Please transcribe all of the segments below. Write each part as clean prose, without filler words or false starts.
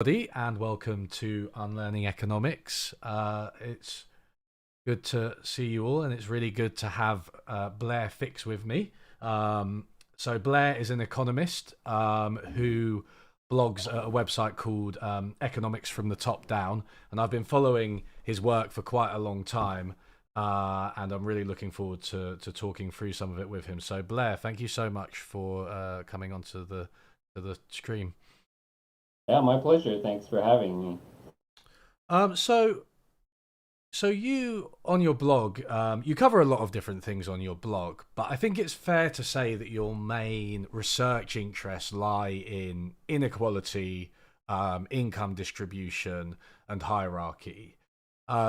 Everybody, and welcome to Unlearning Economics. It's good to see you all, and it's really good to have Blair Fix with me. So Blair is an economist who blogs at a website called Economics from the Top Down, and I've been following his work for quite a long time, and I'm really looking forward to talking through some of it with him. So Blair, thank you so much for coming onto the stream. Yeah, my pleasure. Thanks for having me. Um, so So you on your blog, you cover a lot of different things on your blog, but I think it's fair to say that your main research interests lie in inequality, income distribution, and hierarchy.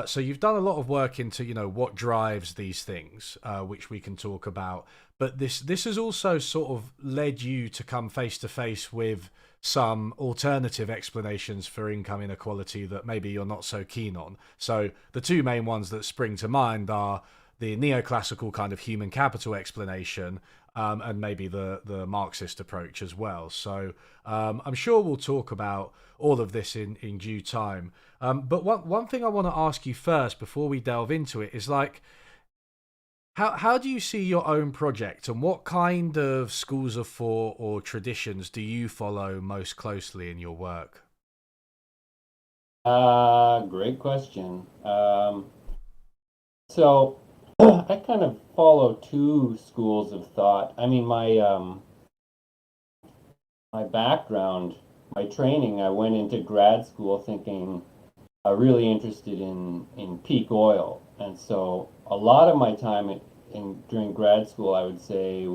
So you've done a lot of work into, what drives these things, which we can talk about. But this has also sort of led you to come face to face with some alternative explanations for income inequality that maybe you're not so keen on. So the two main ones that spring to mind are the neoclassical kind of human capital explanation, and maybe the Marxist approach as well. So I'm sure we'll talk about all of this in due time. But one thing I want to ask you first before we delve into it is like, how do you see your own project, and what kind of schools of thought or traditions do you follow most closely in your work? Great question. So I kind of follow two schools of thought. I mean, my background, my training, I went into grad school thinking really interested in peak oil, and so a lot of my time during grad school, I would say,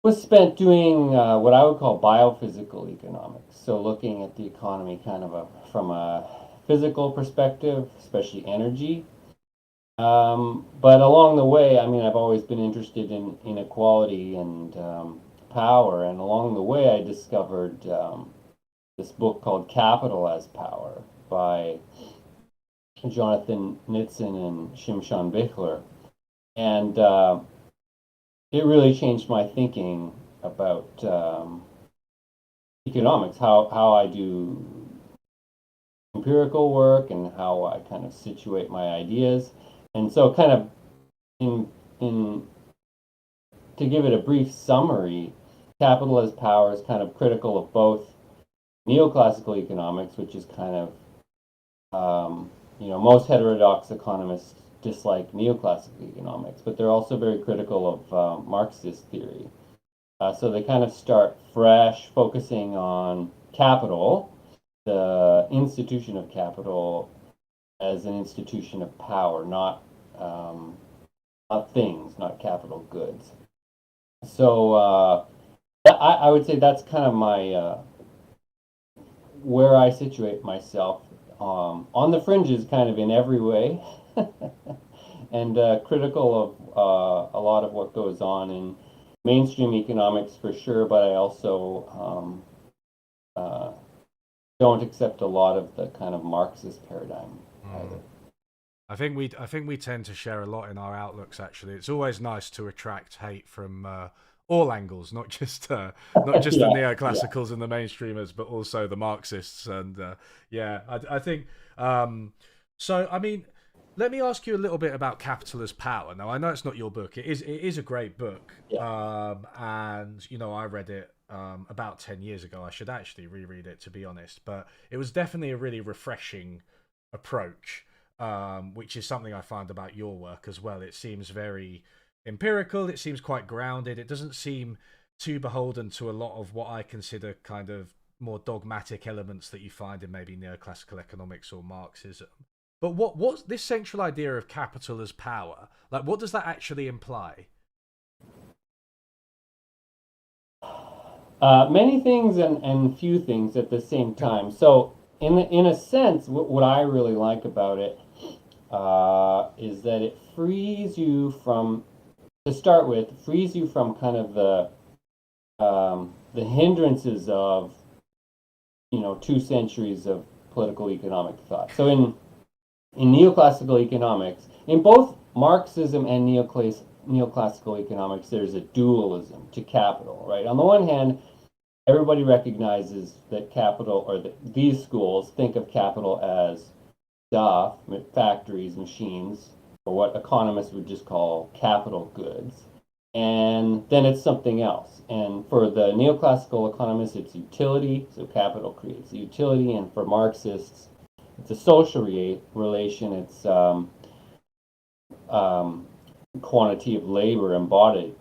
was spent doing what I would call biophysical economics. So looking at the economy kind of from a physical perspective, especially energy. But along the way, I mean, I've always been interested in inequality and power. And along the way, I discovered this book called Capital as Power by Jonathan Nitzan and Shimshon Bichler. And it really changed my thinking about economics, how I do empirical work and how I kind of situate my ideas. And so kind of in to give it a brief summary, capital as power is kind of critical of both neoclassical economics, which is kind of most heterodox economists dislike neoclassical economics, but they're also very critical of Marxist theory. So they kind of start fresh, focusing on capital, the institution of capital as an institution of power, not things, not capital goods. So I would say that's kind of my where I situate myself, on the fringes, kind of in every way, and critical of a lot of what goes on in mainstream economics for sure. But I also don't accept a lot of the kind of Marxist paradigm either. Mm. I think we tend to share a lot in our outlooks. Actually, it's always nice to attract hate from all angles, not just the Yeah, yeah. neoclassicals and the mainstreamers, but also the Marxists. And yeah, I think so. I mean, let me ask you a little bit about Capital as Power. Now, I know it's not your book. It is a great book, Yeah. and I read it about 10 years ago. I should actually reread it, to be honest, but it was definitely a really refreshing approach, which is something I find about your work as well. It seems very empirical, it seems quite grounded, it doesn't seem too beholden to a lot of what I consider kind of more dogmatic elements that you find in maybe neoclassical economics or Marxism. But what's this central idea of capital as power? Like, what does that actually imply? Many things and few things at the same time. So, in a sense, what I really like about it is that it frees you from, to start with, frees you from kind of the hindrances of 2 centuries of political economic thought. So in neoclassical economics, in both Marxism and neoclassical economics, there's a dualism to capital, right? On the one hand, everybody recognizes that capital, or that these schools think of capital as stuff, factories, machines, or what economists would just call capital goods. And then it's something else. And for the neoclassical economists, it's utility. So capital creates utility. And for Marxists, it's a social relation. It's um, quantity of labor embodied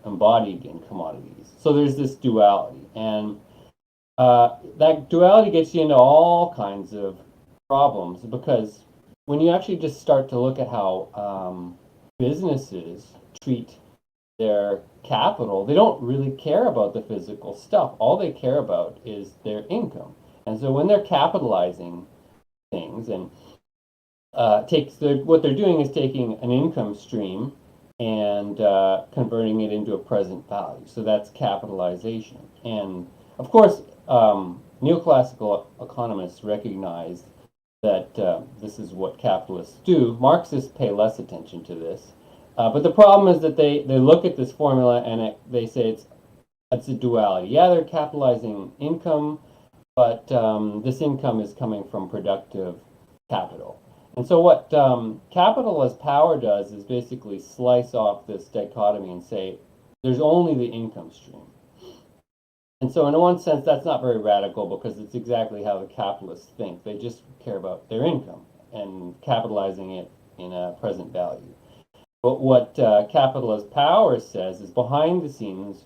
in commodities. So there's this duality. And that duality gets you into all kinds of problems, because when you actually just start to look at how businesses treat their capital, they don't really care about the physical stuff. All they care about is their income. And so when they're capitalizing things, and what they're doing is taking an income stream and converting it into a present value. So that's capitalization. And of course, neoclassical economists recognize that this is what capitalists do. Marxists pay less attention to this. But the problem is that they look at this formula and they say it's a duality. Yeah, they're capitalizing income, but this income is coming from productive capital. And so what capital as power does is basically slice off this dichotomy and say there's only the income stream. And so in one sense, that's not very radical, because it's exactly how the capitalists think. They just care about their income and capitalizing it in a present value. But what capital as power says is, behind the scenes,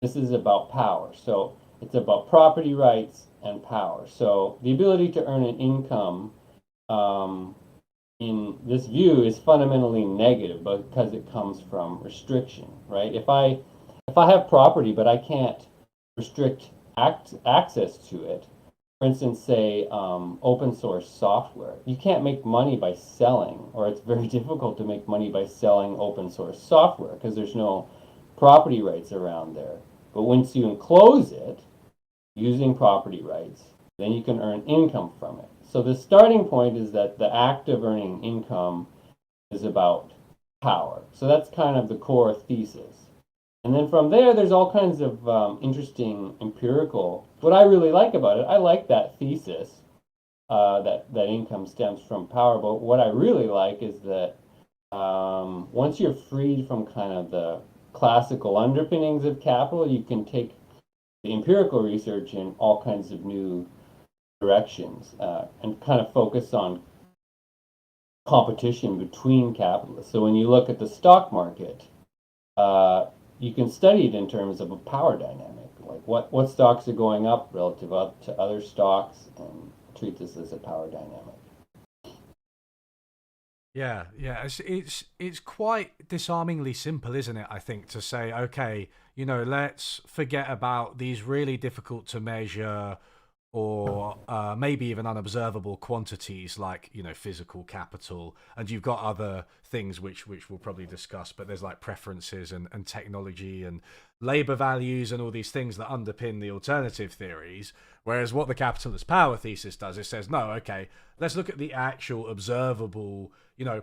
this is about power. So it's about property rights and power. So the ability to earn an income in this view is fundamentally negative, because it comes from restriction, right? If I have property but I can't restrict access to it, for instance, say open source software, you can't make money by selling, or it's very difficult to make money by selling open source software because there's no property rights around there. But once you enclose it using property rights, then you can earn income from it. So the starting point is that the act of earning income is about power. So that's kind of the core thesis. And then from there, there's all kinds of interesting empirical. What I really like about it, I like that thesis that income stems from power. But what I really like is that once you're freed from kind of the classical underpinnings of capital, you can take the empirical research in all kinds of new directions and kind of focus on competition between capitalists. So when you look at the stock market, you can study it in terms of a power dynamic, like what stocks are going up relative to other stocks, and treat this as a power dynamic. Yeah, yeah. It's quite disarmingly simple, isn't it? I think, to say, okay, let's forget about these really difficult to measure, or maybe even unobservable quantities like physical capital, and you've got other things which we'll probably discuss, but there's like preferences and technology and labor values and all these things that underpin the alternative theories. Whereas what the capitalist power thesis does, it says, no, okay, let's look at the actual observable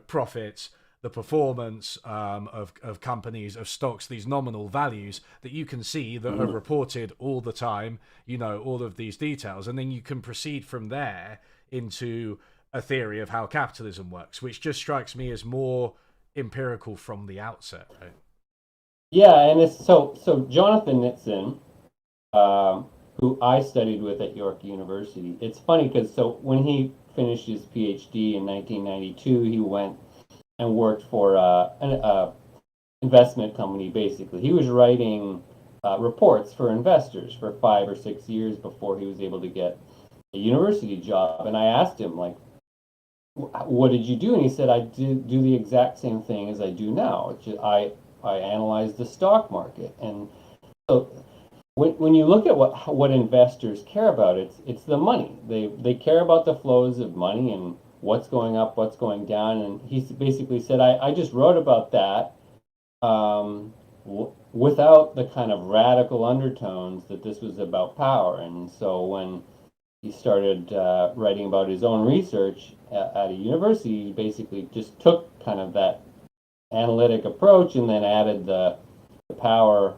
profits, the performance of companies, of stocks, these nominal values that you can see that are reported all the time, all of these details. And then you can proceed from there into a theory of how capitalism works, which just strikes me as more empirical from the outset. Right? Yeah, and it's so Jonathan Nitzan, who I studied with at York University. It's funny because when he finished his PhD in 1992, he went and worked for an investment company. Basically, he was writing reports for investors for 5 or 6 years before he was able to get a university job. And I asked him, like, what did you do? And he said, I do the exact same thing as I do now. I analyze the stock market. And so when you look at what investors care about, it's the money. They care about the flows of money and what's going up, what's going down. And he basically said, I just wrote about that without the kind of radical undertones that this was about power. And so when he started writing about his own research at a university, he basically just took kind of that analytic approach and then added the power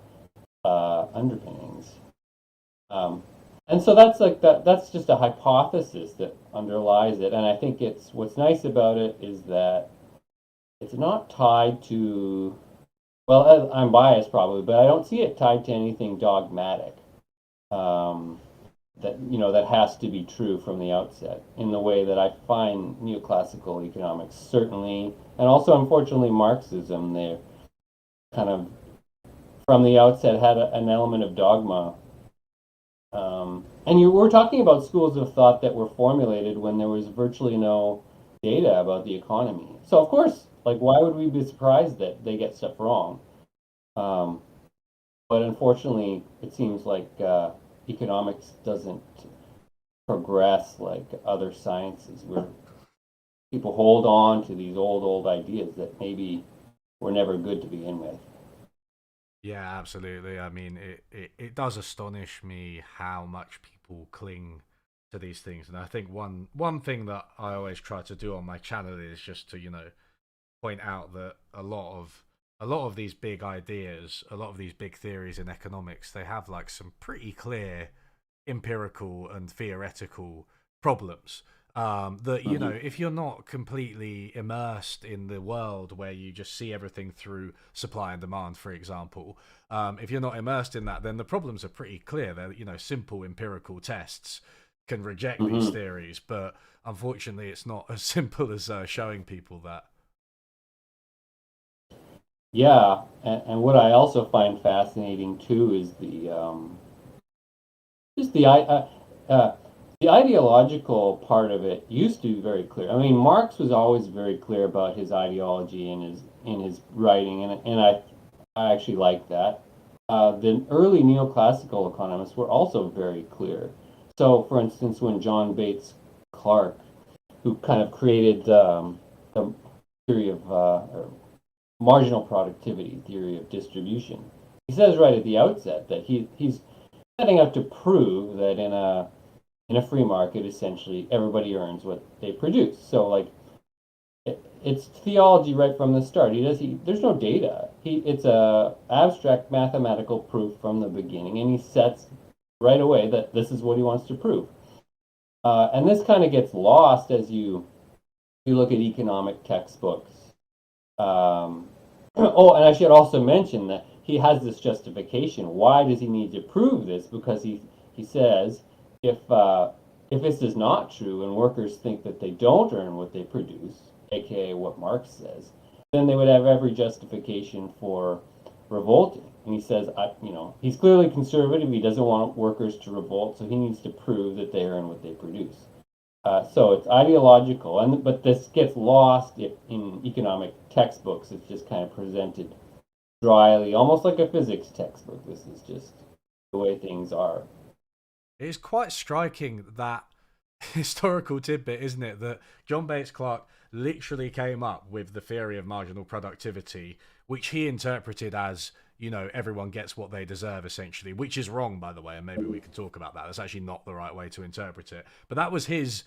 underpinnings. And so that's like that's just a hypothesis that underlies it. And I think it's what's nice about it is that it's not tied to, well, I'm biased probably, but I don't see it tied to anything dogmatic. Um, that that has to be true from the outset in the way that I find neoclassical economics certainly, and also unfortunately Marxism, they kind of from the outset had an element of dogma. And you were talking about schools of thought that were formulated when there was virtually no data about the economy. So of course, like why would we be surprised that they get stuff wrong? Um, but unfortunately, it seems like economics doesn't progress like other sciences, where people hold on to these old ideas that maybe were never good to begin with. Yeah, absolutely. I mean, it does astonish me how much people cling to these things. And I think one thing that I always try to do on my channel is just to, point out that a lot of these big ideas, a lot of these big theories in economics, they have like some pretty clear empirical and theoretical problems. That Mm-hmm. if you're not completely immersed in the world where you just see everything through supply and demand, for example, if you're not immersed in that, then the problems are pretty clear. They're simple empirical tests can reject these Mm-hmm. theories, but unfortunately, it's not as simple as showing people that. Yeah, and what I also find fascinating too is just the ideological part of it used to be very clear. I mean, Marx was always very clear about his ideology in his writing, and I actually like that. The early neoclassical economists were also very clear. So, for instance, when John Bates Clark, who kind of created the theory of marginal productivity, theory of distribution, he says right at the outset that he's setting out to prove that in a free market, essentially everybody earns what they produce. So like it's theology right from the start. There's no data. It's a abstract mathematical proof from the beginning, and he sets right away that this is what he wants to prove. And this kind of gets lost as you look at economic textbooks. Um, oh, and I should also mention that he has this justification. Why does he need to prove this? Because he says if if this is not true and workers think that they don't earn what they produce, aka what Marx says, then they would have every justification for revolting. And he says, he's clearly conservative. He doesn't want workers to revolt, so he needs to prove that they earn what they produce. So it's ideological, and but this gets lost in economic textbooks. It's just kind of presented dryly, almost like a physics textbook. This is just the way things are. It is quite striking that historical tidbit, isn't it? That John Bates Clark literally came up with the theory of marginal productivity, which he interpreted as, everyone gets what they deserve, essentially, which is wrong, by the way, and maybe we can talk about that. That's actually not the right way to interpret it. But that was his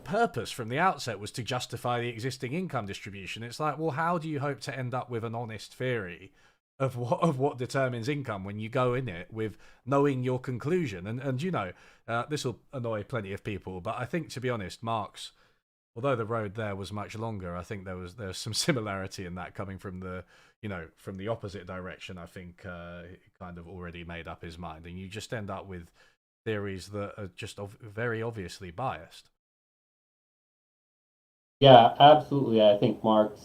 purpose from the outset, was to justify the existing income distribution. It's like, well, how do you hope to end up with an honest theory of what determines income when you go in it with knowing your conclusion? And this will annoy plenty of people, but I think, to be honest, Marx, although the road there was much longer, I think there's some similarity in that, coming from the opposite direction. I think he kind of already made up his mind, and you just end up with theories that are just very obviously biased. Yeah, absolutely. I think Marx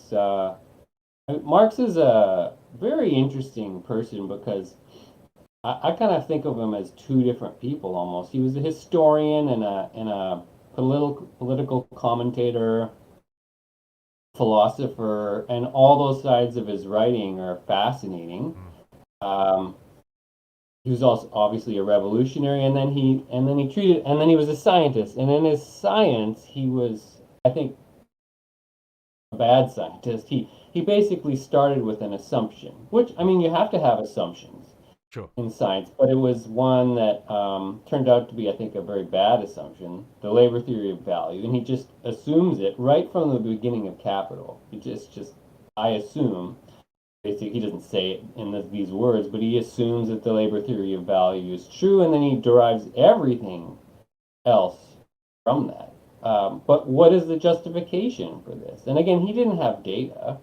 is a very interesting person because I kind of think of him as two different people almost. He was a historian and a political commentator, philosopher, and all those sides of his writing are fascinating. Mm. Um, he was also obviously a revolutionary, and then he was a scientist, and in his science he was, I think, a bad scientist. He basically started with an assumption, which I mean you have to have assumptions Sure. in science, but it was one that turned out to be, I think, a very bad assumption, the labor theory of value, and he just assumes it right from the beginning of Capital. He just I assume. basically, he doesn't say it in these words, but he assumes that the labor theory of value is true, and then he derives everything else from that. But what is the justification for this? And again, he didn't have data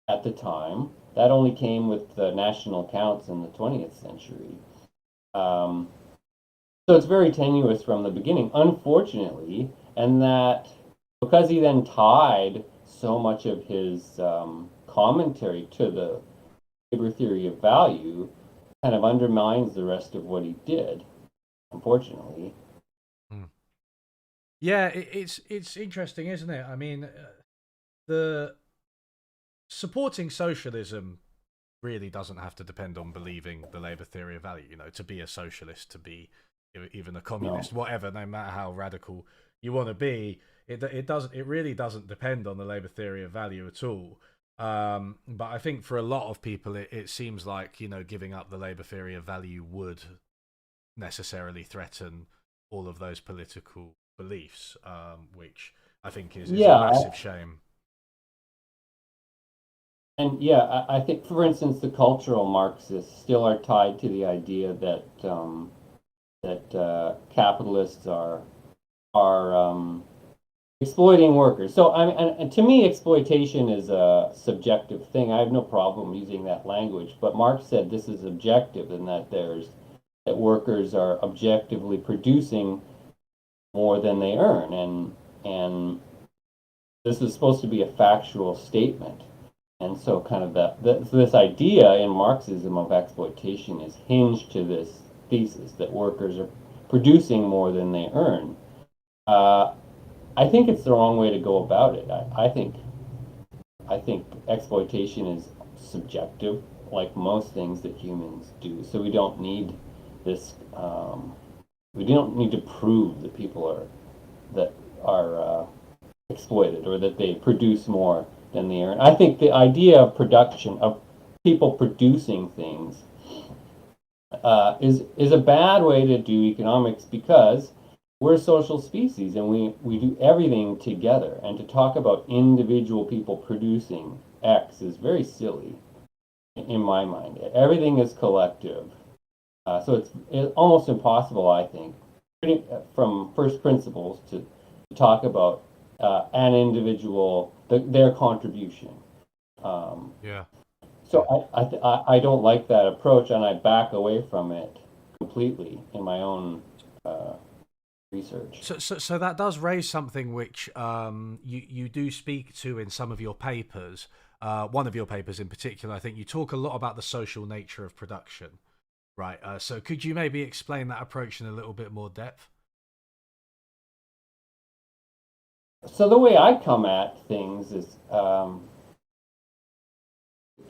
at the time. That only came with the national accounts in the 20th century. Um, so it's very tenuous from the beginning, unfortunately, and that because he then tied so much of his commentary to the labor theory of value, kind of undermines the rest of what he did, unfortunately. Hmm. Yeah, it's interesting, isn't it? I mean, the supporting socialism really doesn't have to depend on believing the labor theory of value. You know, to be a socialist, to be even a No. communist, whatever, no matter how radical you want to be, it really doesn't depend on the labor theory of value at all. But I think for a lot of people, it seems like giving up the labor theory of value would necessarily threaten all of those political beliefs, which I think is a Yeah, massive shame. and yeah, I think, for instance, the cultural Marxists still are tied to the idea that capitalists are exploiting workers. So I mean, and to me, exploitation is a subjective thing. I have no problem using that language, but Marx said this is objective, and that workers are objectively producing more than they earn, and this is supposed to be a factual statement. And so, kind of this idea in Marxism of exploitation is hinged to this thesis that workers are producing more than they earn. Uh, I think it's the wrong way to go about it. I think exploitation is subjective, like most things that humans do. So we don't need this. We don't need to prove that people are exploited or that they produce more than they earn. I think the idea of production of people producing things is a bad way to do economics because we're a social species and we do everything together. And to talk about individual people producing X is very silly in my mind. Everything is collective. So it's almost impossible, I think, from first principles to talk about an individual, their contribution. Um, Yeah. so I don't like that approach, and I back away from it completely in my own uh, research. So that does raise something which you do speak to in some of your papers. One of your papers in particular, I think you talk a lot about the social nature of production, right? So could you maybe explain that approach in a little bit more depth? So the way I come at things is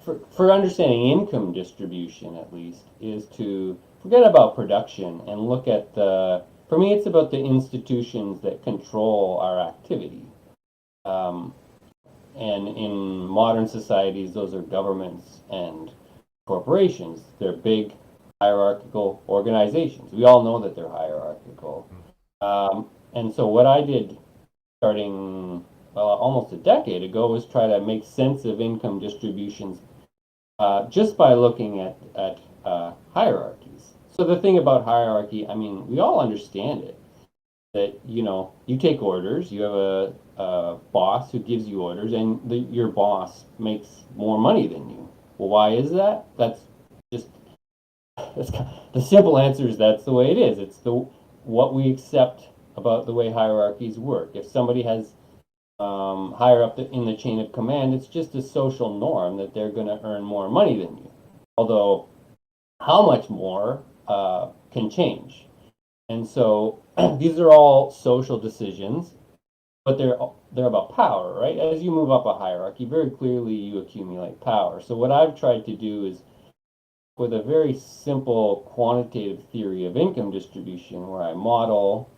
for understanding income distribution, at least, is to forget about production and look at for me, it's about the institutions that control our activity. Um, and in modern societies, those are governments and corporations. They're big hierarchical organizations. We all know that they're hierarchical. And so what I did starting almost a decade ago was try to make sense of income distributions just by looking at hierarchies. So the thing about hierarchy, I mean, we all understand it. That you take orders, you have a boss who gives you orders, and your boss makes more money than you. Well, why is that? Just that's the simple answer is that's the way it is. It's the what we accept about the way hierarchies work. If somebody has higher up in the chain of command, it's just a social norm that they're going to earn more money than you. Although, how much more can change. And so these are all social decisions, but they're about power, right? As you move up a hierarchy, very clearly you accumulate power. So what I've tried to do is with a very simple quantitative theory of income distribution, where I model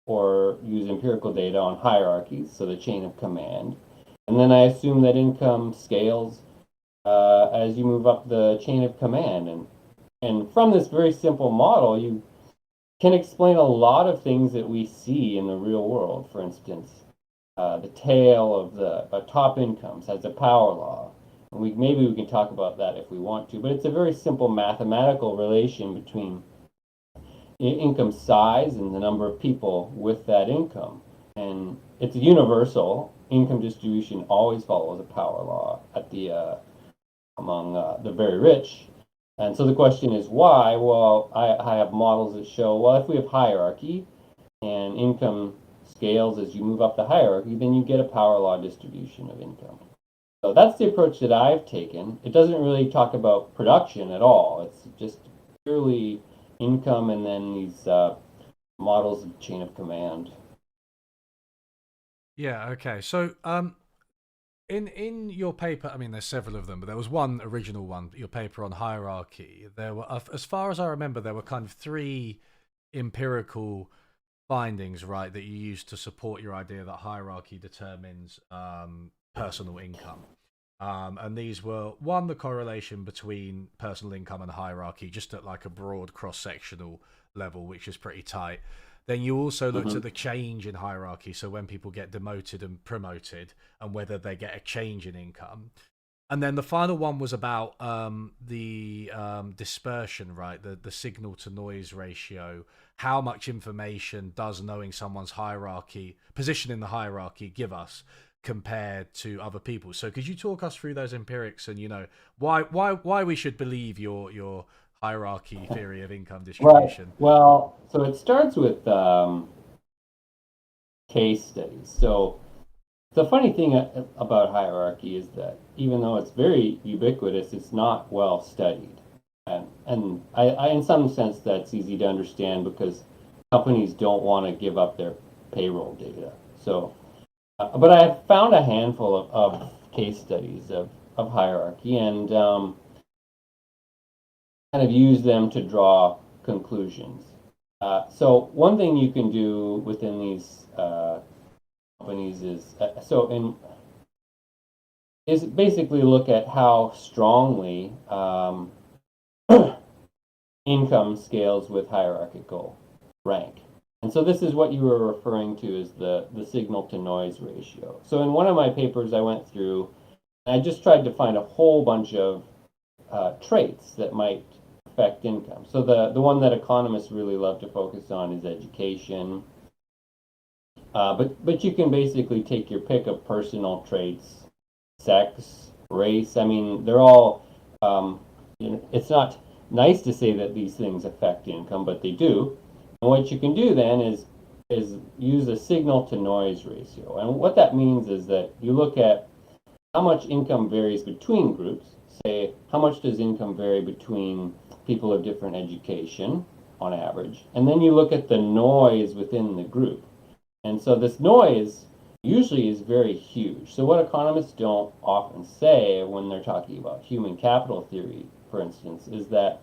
or use empirical data on hierarchies, so the chain of command. And then I assume that income scales as you move up the chain of command. And from this very simple model, you can explain a lot of things that we see in the real world. For instance, the tail of the top incomes has a power law. Maybe we can talk about that if we want to, but it's a very simple mathematical relation between income size and the number of people with that income. And it's universal. Income distribution always follows a power law at among the very rich. And so the question is why? Well, I have models that show, well, if we have hierarchy and income scales as you move up the hierarchy, then you get a power law distribution of income. So that's the approach that I've taken. It doesn't really talk about production at all. It's just purely income and then these models of chain of command. Yeah. Okay. So, in your paper, I mean, there's several of them, but there was one original one, your paper on hierarchy. There were, as far as I remember, there were kind of three empirical findings, right, that you used to support your idea that hierarchy determines personal income. And these were one, the correlation between personal income and hierarchy, just at like a broad cross sectional level, which is pretty tight. Then you also looked Mm-hmm. at the change in hierarchy, so when people get demoted and promoted, and whether they get a change in income. And then the final one was about the dispersion, right? The signal to noise ratio. How much information does knowing someone's hierarchy, position in the hierarchy, give us compared to other people? So could you talk us through those empirics and why we should believe your hierarchy theory of income Right. distribution? Well, so it starts with case studies. So the funny thing about hierarchy is that even though it's very ubiquitous, it's not well studied. And in some sense, that's easy to understand because companies don't want to give up their payroll data. So, but I have found a handful of case studies of hierarchy and kind of use them to draw conclusions. So one thing you can do within these companies is basically look at how strongly income scales with hierarchical rank. And so this is what you were referring to as the signal to noise ratio. So in one of my papers I went through, I just tried to find a whole bunch of traits that might affect income. So the one that economists really love to focus on is education. But you can basically take your pick of personal traits, sex, race. I mean, they're all. It's not nice to say that these things affect income, but they do. And what you can do then is use a signal to noise ratio. And what that means is that you look at how much income varies between groups. Say, how much does income vary between people of different education on average? And then you look at the noise within the group. And so this noise usually is very huge. So what economists don't often say when they're talking about human capital theory, for instance, is that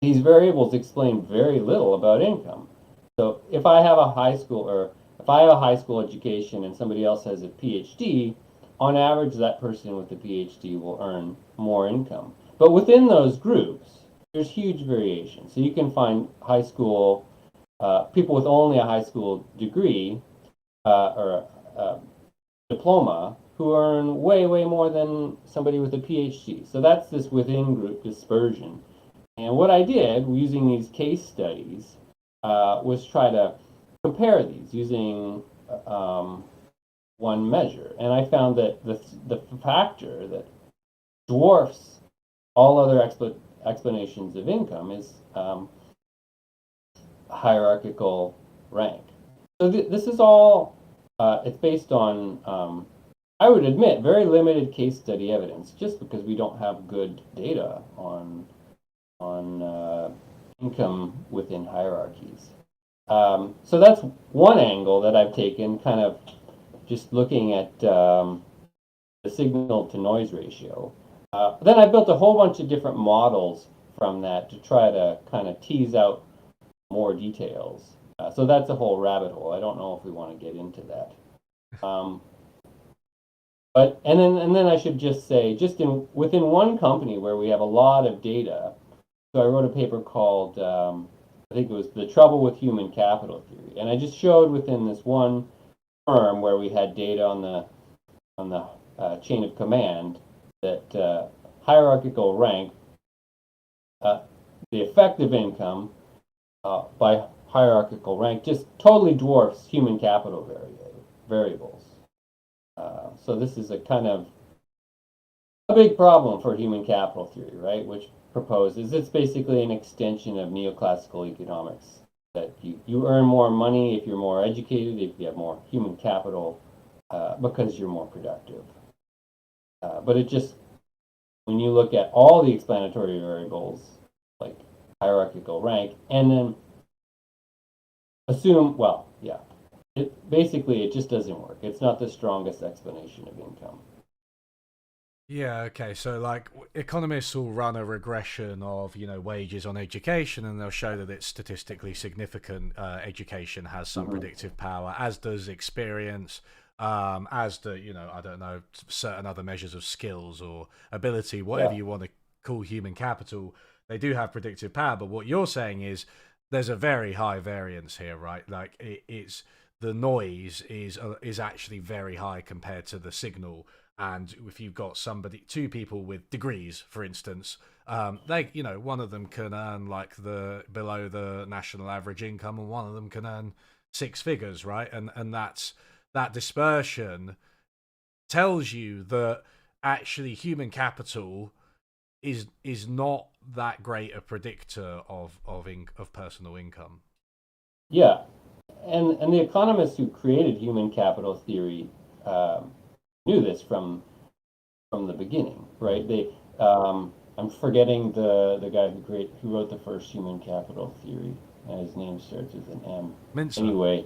these variables explain very little about income. So if I have a high school or if I have a high school education and somebody else has a PhD, on average that person with the PhD will earn more income. But within those groups, there's huge variation. So you can find high school people with only a high school degree or diploma who earn way, way more than somebody with a PhD. So that's this within group dispersion. And what I did using these case studies was try to compare these using one measure. And I found that the factor that dwarfs all other explanations of income is hierarchical rank. So this is all, it's based on, I would admit, very limited case study evidence, just because we don't have good data on income within hierarchies. So that's one angle that I've taken, kind of just looking at the signal to noise ratio. Then I built a whole bunch of different models from that to try to kind of tease out more details. So that's a whole rabbit hole. I don't know if we want to get into that. Um, but and then I should just say, just in within one company where we have a lot of data. So I wrote a paper called I think it was The Trouble with Human Capital Theory, and I just showed within this one firm where we had data on the chain of command that hierarchical rank, uh, the effective income by hierarchical rank, just totally dwarfs human capital variables. So this is a kind of a big problem for human capital theory, right? Which proposes it's basically an extension of neoclassical economics. That you earn more money if you're more educated, if you have more human capital, because you're more productive. But it just, when you look at all the explanatory variables, like hierarchical rank, and then assume, well, yeah, it just doesn't work. It's not the strongest explanation of income. Yeah, okay. So like economists will run a regression of, wages on education, and they'll show that it's statistically significant. Education has some Mm-hmm. predictive power, as does experience, as do, I don't know, certain other measures of skills or ability, whatever Yeah, you want to call human capital. They do have predictive power, but what you're saying is there's a very high variance here, right? Like it's the noise is actually very high compared to the signal. And if you've got two people with degrees, for instance, they, one of them can earn like the below the national average income, and one of them can earn six figures, right? And that dispersion tells you that actually human capital is not that great a predictor of personal income. yeah, and the economists who created human capital theory um, knew this from the beginning, right? I'm forgetting the guy who wrote the first human capital theory. His name starts with an M. Mincer. Anyway,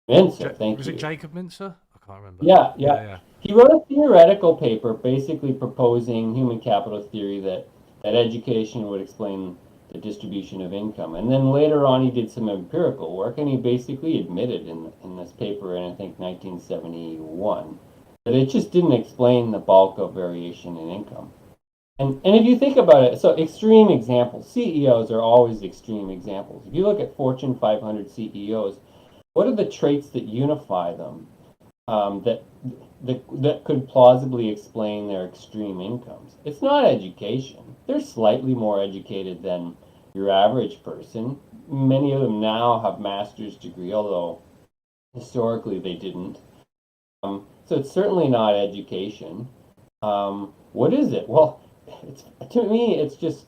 Mincer, thank Was it you. Jacob Mincer? I can't remember. Yeah, Yeah, yeah. yeah. He wrote a theoretical paper basically proposing human capital theory that education would explain the distribution of income. And then later on, he did some empirical work, and he basically admitted in this paper in, I think, 1971, that it just didn't explain the bulk of variation in income. And if you think about it, so extreme examples, CEOs are always extreme examples. If you look at Fortune 500 CEOs, what are the traits that unify them? That could plausibly explain their extreme incomes. It's not education. They're slightly more educated than your average person. Many of them now have master's degree, although historically they didn't. So it's certainly not education. What is it? Well, to me, it's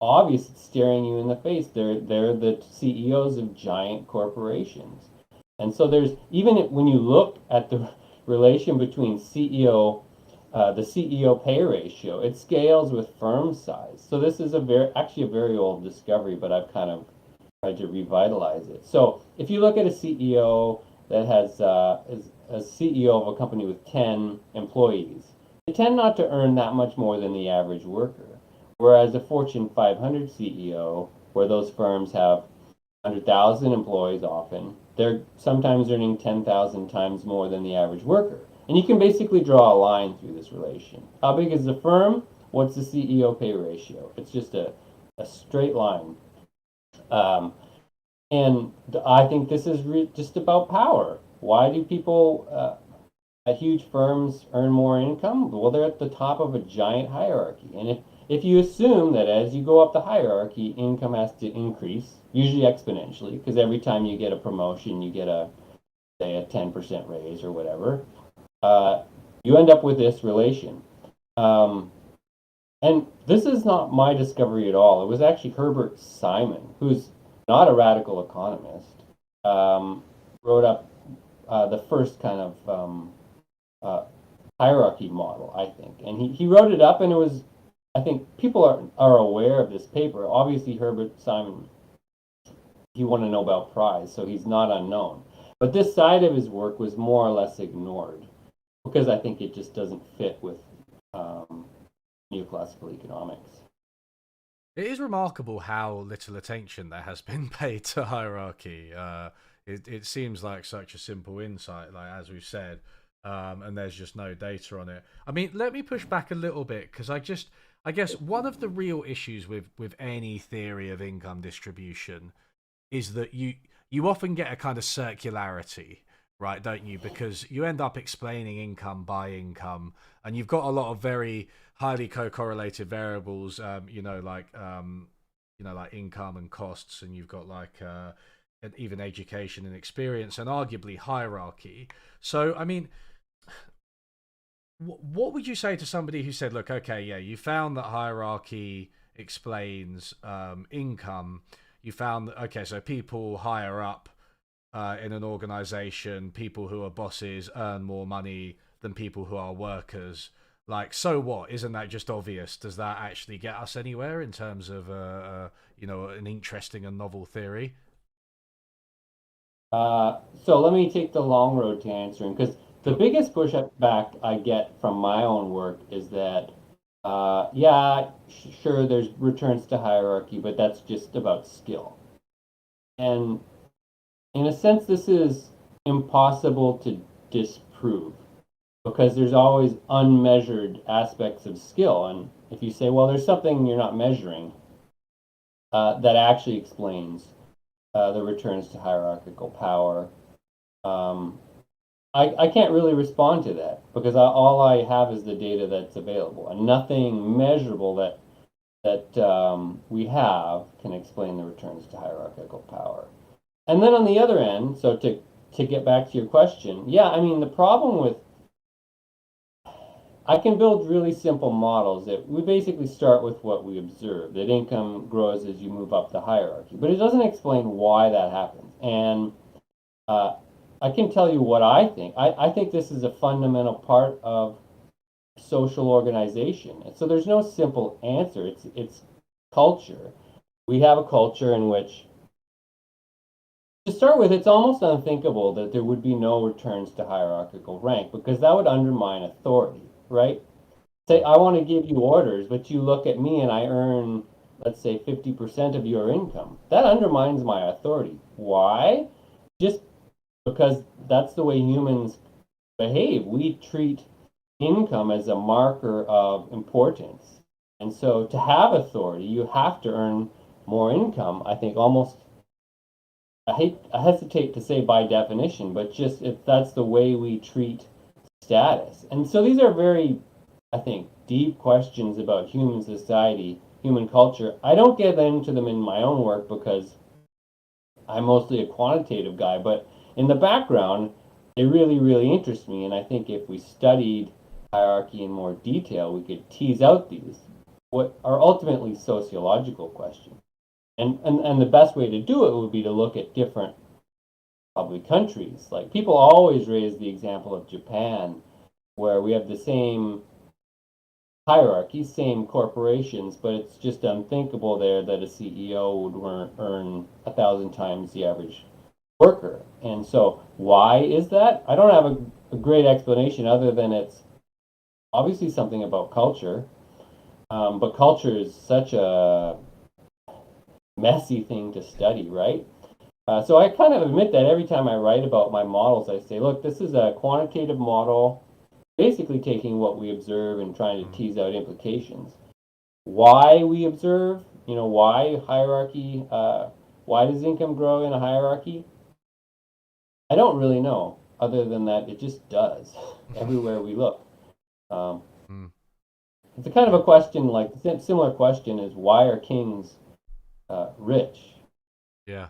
obvious. It's staring you in the face. They're the CEOs of giant corporations. And so there's, even when you look at the relation between the CEO pay ratio, it scales with firm size. So this is actually a very old discovery, but I've kind of tried to revitalize it. So if you look at a CEO that is a CEO of a company with 10 employees, they tend not to earn that much more than the average worker. Whereas a Fortune 500 CEO, where those firms have 100,000 employees often, they're sometimes earning 10,000 times more than the average worker. And you can basically draw a line through this relation. How big is the firm? What's the CEO pay ratio? It's just a straight line. Um, and I think this is just about power. Why do people at huge firms earn more income? Well, they're at the top of a giant hierarchy. And if you assume that as you go up the hierarchy, income has to increase, usually exponentially, because every time you get a promotion, you get say, a 10% raise or whatever, uh, you end up with this relation. Um, and this is not my discovery at all. It was actually Herbert Simon, who's not a radical economist, um, wrote up the first kind of uh, hierarchy model, I think. And he wrote it up, and it was, I think people are aware of this paper. Obviously, Herbert Simon, he won a Nobel Prize, so he's not unknown. But this side of his work was more or less ignored because I think it just doesn't fit with um, neoclassical economics. It is remarkable how little attention there has been paid to hierarchy. It seems like such a simple insight, like as we've said, and there's just no data on it. I mean, let me push back a little bit because I guess one of the real issues with any theory of income distribution is that you often get a kind of circularity, right, don't you? Because you end up explaining income by income, and you've got a lot of very highly co-correlated variables. Like income and costs, and you've got like and even education and experience, and arguably hierarchy. So, I mean, what would you say to somebody who said, "Look, okay, yeah, you found that hierarchy explains income. You found that okay, so people higher up in an organization, people who are bosses earn more money than people who are workers. Like, so what? Isn't that just obvious? Does that actually get us anywhere in terms of, an interesting and novel theory? So let me take the long road to answering, because the Sure. biggest pushback I get from my own work is that, yeah, sure, there's returns to hierarchy, but that's just about skill. And in a sense, this is impossible to disprove because there's always unmeasured aspects of skill. And if you say, well, there's something you're not measuring, that actually explains the returns to hierarchical power. Um, I can't really respond to that because all I have is the data that's available, and nothing measurable that we have can explain the returns to hierarchical power. And then on the other end, so to get back to your question, yeah, I mean the problem with I can build really simple models that we basically start with what we observe, that income grows as you move up the hierarchy, but it doesn't explain why that happens. And uh, I can tell you what I think. I think this is a fundamental part of social organization. So there's no simple answer. It's culture. We have a culture in which, to start with, it's almost unthinkable that there would be no returns to hierarchical rank because that would undermine authority, right? Say, I want to give you orders, but you look at me and I earn, let's say, 50% of your income. That undermines my authority. Why? Just because that's the way humans behave. We treat income as a marker of importance. And so to have authority, you have to earn more income. I think almost, I hesitate to say by definition, but just if that's the way we treat status. And so these are very, I think, deep questions about human society, human culture. I don't get into them in my own work because I'm mostly a quantitative guy, but in the background, they really, really interest me. And I think if we studied hierarchy in more detail, we could tease out these, what are ultimately sociological questions. And the best way to do it would be to look at different, probably, countries. Like people always raise the example of Japan, where we have the same hierarchy, same corporations, but it's just unthinkable there that a CEO would earn 1,000 times the average worker. And so, why is that? I don't have a great explanation other than it's obviously something about culture. But culture is such a messy thing to study, right? So I kind of admit that every time I write about my models, I say, look, this is a quantitative model, basically taking what we observe and trying to Mm. tease out implications. Why we observe, why hierarchy, why does income grow in a hierarchy? I don't really know, other than that it just does everywhere we look. Um, Mm. it's a kind of Yeah. a question, like the similar question is why are kings rich? Yeah.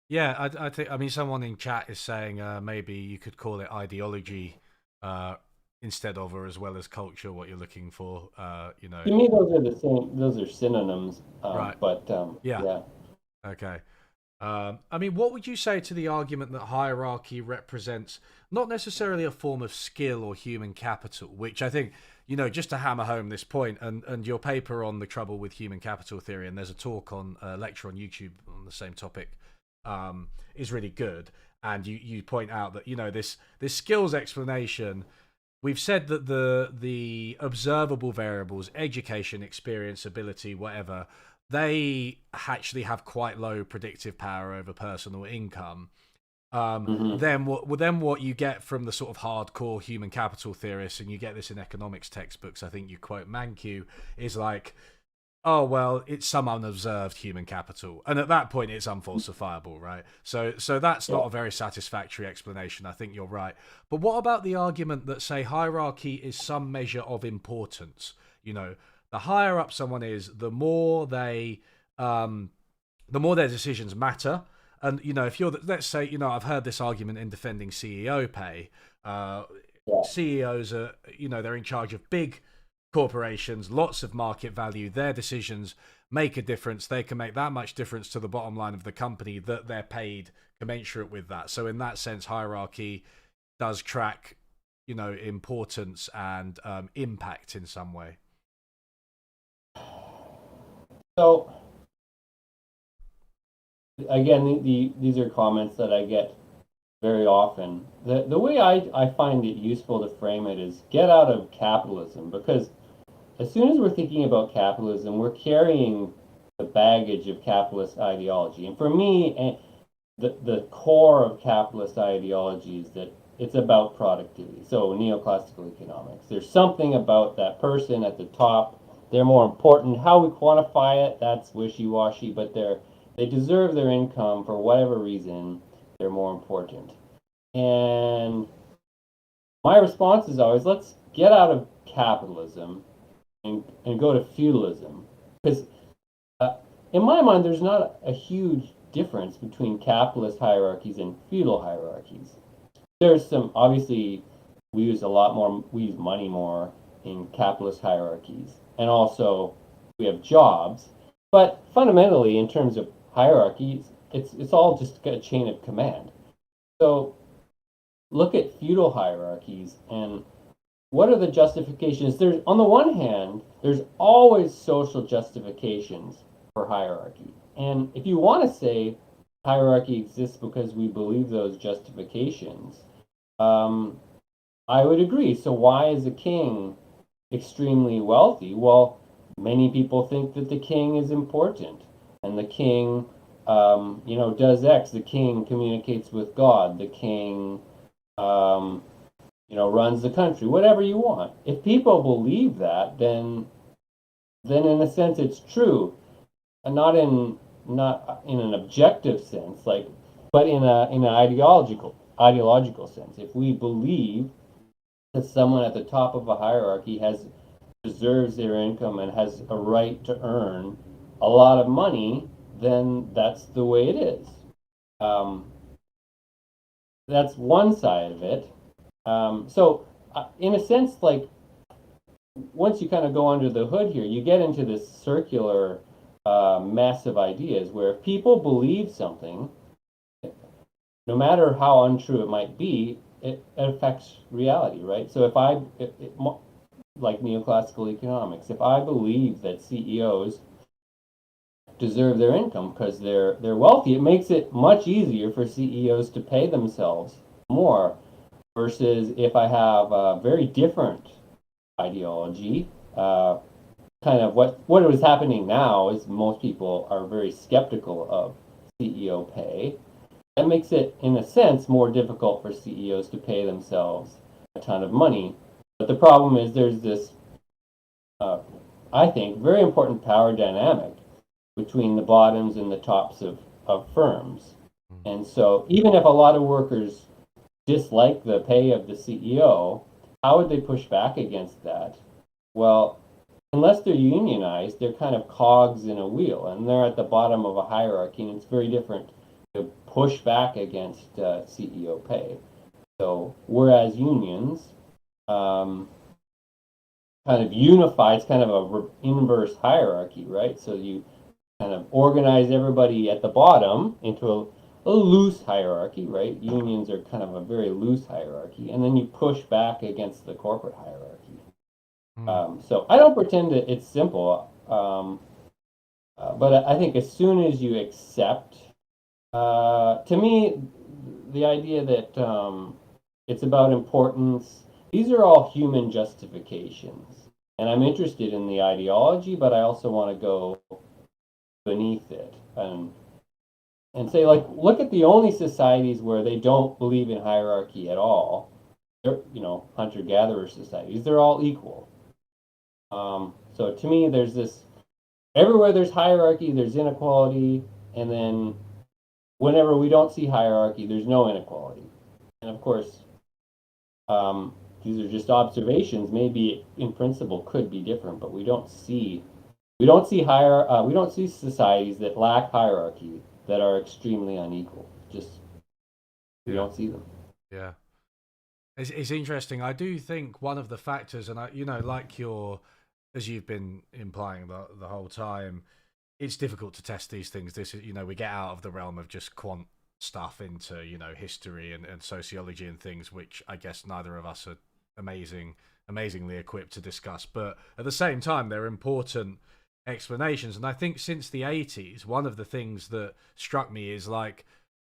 Yeah, I think. I mean, someone in chat is saying maybe you could call it ideology uh, instead of, or as well as culture. What you're looking for, To me, those are the same. Those are synonyms. right? But Yeah. yeah. Okay. I mean, what would you say to the argument that hierarchy represents not necessarily a form of skill or human capital, which I think, just to hammer home this point, and your paper on the trouble with human capital theory, and there's a talk on a lecture on YouTube on the same topic, is really good. And you point out that this skills explanation. We've said that the observable variables, education, experience, ability, whatever, they actually have quite low predictive power over personal income. Hmm. Then what you get from the sort of hardcore human capital theorists, and you get this in economics textbooks. I think you quote Mankiw, is like oh well, it's some unobserved human capital, and at that point it's unfalsifiable, right? So that's Yeah. not a very satisfactory explanation. I think you're right. But what about the argument that, say, hierarchy is some measure of importance? You know, the higher up someone is, um the more their decisions matter. And if you're, let's say, I've heard this argument in defending CEO pay. uh Yeah. CEOs are, they're in charge of big corporations, lots of market value. Their decisions make a difference. They can make that much difference to the bottom line of the company, that they're paid commensurate with that. So in that sense, hierarchy does track, importance and impact in some way. So again, these are comments that I get very often. The way I find it useful to frame it is get out of capitalism, because as soon as we're thinking about capitalism, we're carrying the baggage of capitalist ideology. And for me, the core of capitalist ideology is that it's about productivity. So neoclassical economics. There's something about that person at the top. They're more important. How we quantify it, that's wishy-washy, but they deserve their income for whatever reason. They're more important. And my response is always, let's get out of capitalism and go to feudalism. Because uh, in my mind, there's not a huge difference between capitalist hierarchies and feudal hierarchies. There's some, obviously, we use money more in capitalist hierarchies. And also, we have jobs. But fundamentally, in terms of hierarchies, it's all just a chain of command. So look at feudal hierarchies and what are the justifications? There's, on the one hand, there's always social justifications for hierarchy. And if you want to say hierarchy exists because we believe those justifications, um, I would agree. So why is a king extremely wealthy? Well, many people think that the king is important, and the king, does X. The king communicates with God. The king, um, runs the country, whatever you want. If people believe that, then in a sense it's true, and not in an objective sense, like, but in an ideological sense. If we believe that someone at the top of a hierarchy has deserves their income and has a right to earn a lot of money, then that's the way it is. Um, that's one side of it. In a sense, like once you kind of go under the hood here, you get into this circular mess of ideas where if people believe something, no matter how untrue it might be, it affects reality, right? So if like neoclassical economics, if I believe that CEOs deserve their income because they're wealthy, it makes it much easier for CEOs to pay themselves more versus if I have a very different ideology. Kind of what is happening now is most people are very skeptical of CEO pay. That makes it, in a sense, more difficult for CEOs to pay themselves a ton of money. But the problem is there's this, uh, I think, very important power dynamic between the bottoms and the tops of firms. And so even if a lot of workers dislike the pay of the CEO, how would they push back against that? Well, unless they're unionized, they're kind of cogs in a wheel, and they're at the bottom of a hierarchy, and it's very different to push back against CEO pay. So, whereas unions kind of unify, it's kind of a inverse hierarchy, right? So you kind of organize everybody at the bottom into a loose hierarchy, right? Unions are kind of a very loose hierarchy, and then you push back against the corporate hierarchy. Mm. So I don't pretend that it's simple, but I think as soon as you accept, to me, the idea that it's about importance, these are all human justifications. And I'm interested in the ideology, but I also want to go beneath it and say, like, look at the only societies where they don't believe in hierarchy at all. They're, hunter-gatherer societies. They're all equal. So to me, there's this everywhere there's hierarchy, there's inequality, and then whenever we don't see hierarchy, there's no inequality. And of course, um, these are just observations. Maybe in principle could be different, but we don't see societies that lack hierarchy that are extremely unequal. Just we Yeah, don't see them. yeah. It's interesting. I do think one of the factors, and like as you've been implying the whole time, it's difficult to test these things. This is, we get out of the realm of just quant stuff into, history and sociology and things, which I guess neither of us are amazingly equipped to discuss. But at the same time, they're important explanations. And I think since the 80s, one of the things that struck me is like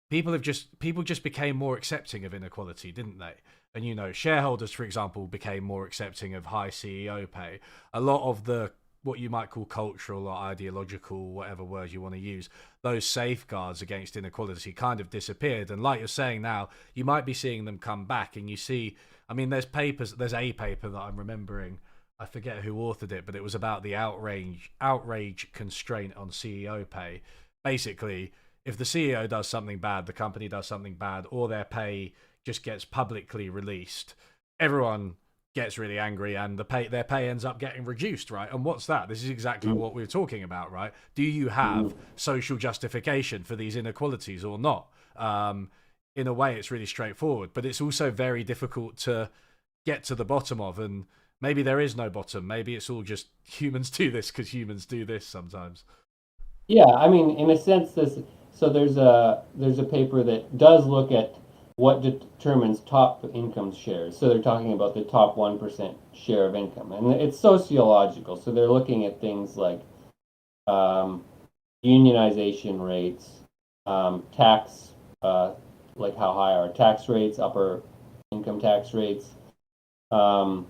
people just became more accepting of inequality, didn't they? And shareholders, for example, became more accepting of high CEO pay. A lot of the what you might call cultural or ideological, whatever word you want to use, those safeguards against inequality kind of disappeared. And like you're saying now, you might be seeing them come back. And you see, I mean, there's a paper that I'm remembering. I forget who authored it, but it was about the outrage constraint on CEO pay. Basically, if the CEO does something bad, the company does something bad, or their pay just gets publicly released, everyone gets really angry and their pay ends up getting reduced, right? And what's that? This is exactly what we're talking about, right? Do you have social justification for these inequalities or not? In a way, it's really straightforward, but it's also very difficult to get to the bottom of. And maybe there is no bottom. Maybe it's all just humans do this because humans do this sometimes. Yeah, I mean, in a sense, there's a paper that does look at what determines top income shares. So they're talking about the top 1% share of income, and it's sociological. So they're looking at things like um, unionization rates, tax, like how high are tax rates, upper income tax rates, um,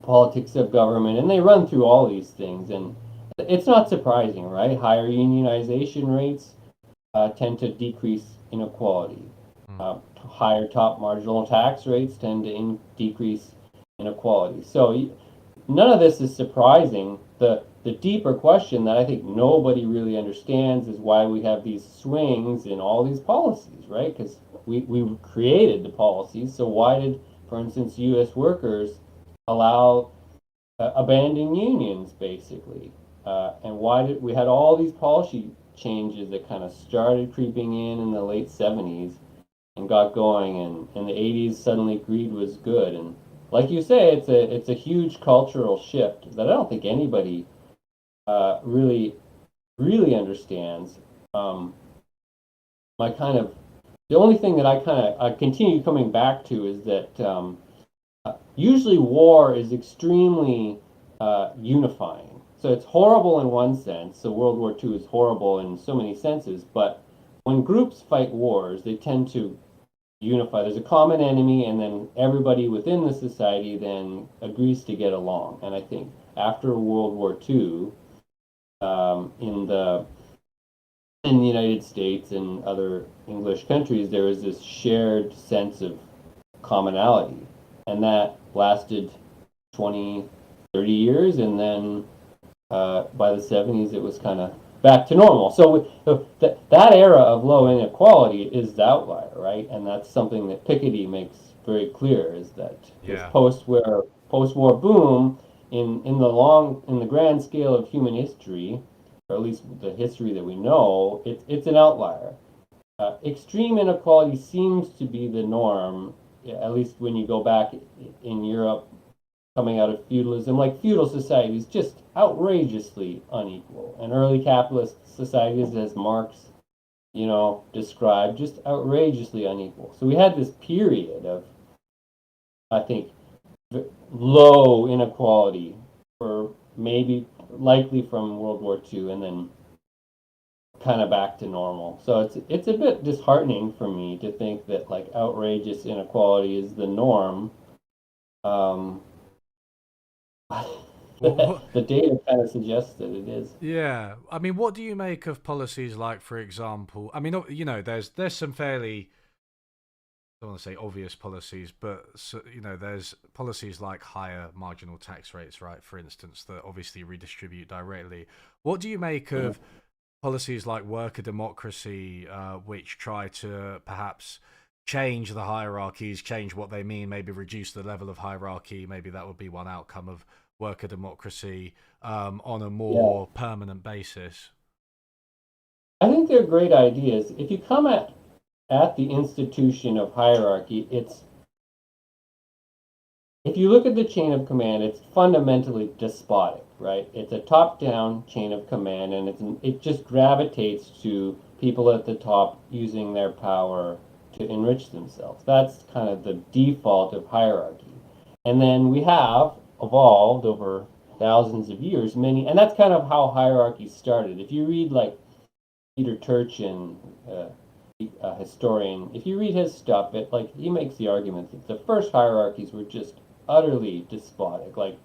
politics of government, and they run through all these things. And it's not surprising, right? Higher unionization rates tend to decrease inequality. Mm. Higher top marginal tax rates tend to decrease inequality. So none of this is surprising. The deeper question that I think nobody really understands is why we have these swings in all these policies, right? Because we created the policies. So why did, for instance, U.S. workers allow abandon unions, basically? And why did we had all these policy changes that kind of started creeping in the late 70s and got going, and in the 80s suddenly greed was good. And like you say, it's a huge cultural shift that I don't think anybody really understands. Um, my kind of the only thing that I continue coming back to is that usually war is extremely unifying. So it's horrible in one sense. So World War II is horrible in so many senses, but when groups fight wars, they tend to unify. There's a common enemy, and then everybody within the society then agrees to get along. And I think after World War II, um, in the in the United States and other English countries, there was this shared sense of commonality, and that lasted 20, 30 years, and then by the 70s, it was kind of back to normal. So that era of low inequality is the outlier, right? And that's something that Piketty makes very clear is that this Yeah. post-war boom in the grand scale of human history, or at least the history that we know, it's an outlier. Extreme inequality seems to be the norm, at least when you go back in Europe coming out of feudalism, like feudal societies, just outrageously unequal. And early capitalist societies, as Marx, described, just outrageously unequal. So we had this period of, I think, low inequality for maybe likely from World War II, and then kind of back to normal. So it's a bit disheartening for me to think that like outrageous inequality is the norm. Um, What? the data kind of suggests that it is. Yeah. I mean, what do you make of policies like, for example? I mean, there's some fairly don't want to say obvious policies, but so, there's policies like higher marginal tax rates, right? For instance, that obviously redistribute directly. What do you make of policies like worker democracy, which try to perhaps change the hierarchies, change what they mean, maybe reduce the level of hierarchy? Maybe that would be one outcome of worker democracy on a Yeah. more permanent basis. I think they're great ideas. If you come at the institution of hierarchy, it's if you look at the chain of command, it's fundamentally despotic, right? It's a top-down chain of command, and it just gravitates to people at the top using their power to enrich themselves. That's kind of the default of hierarchy. And then we have evolved over thousands of years many, and that's kind of how hierarchy started. If you read like Peter Turchin, a historian, if you read his stuff, it like he makes the argument that the first hierarchies were just utterly despotic, like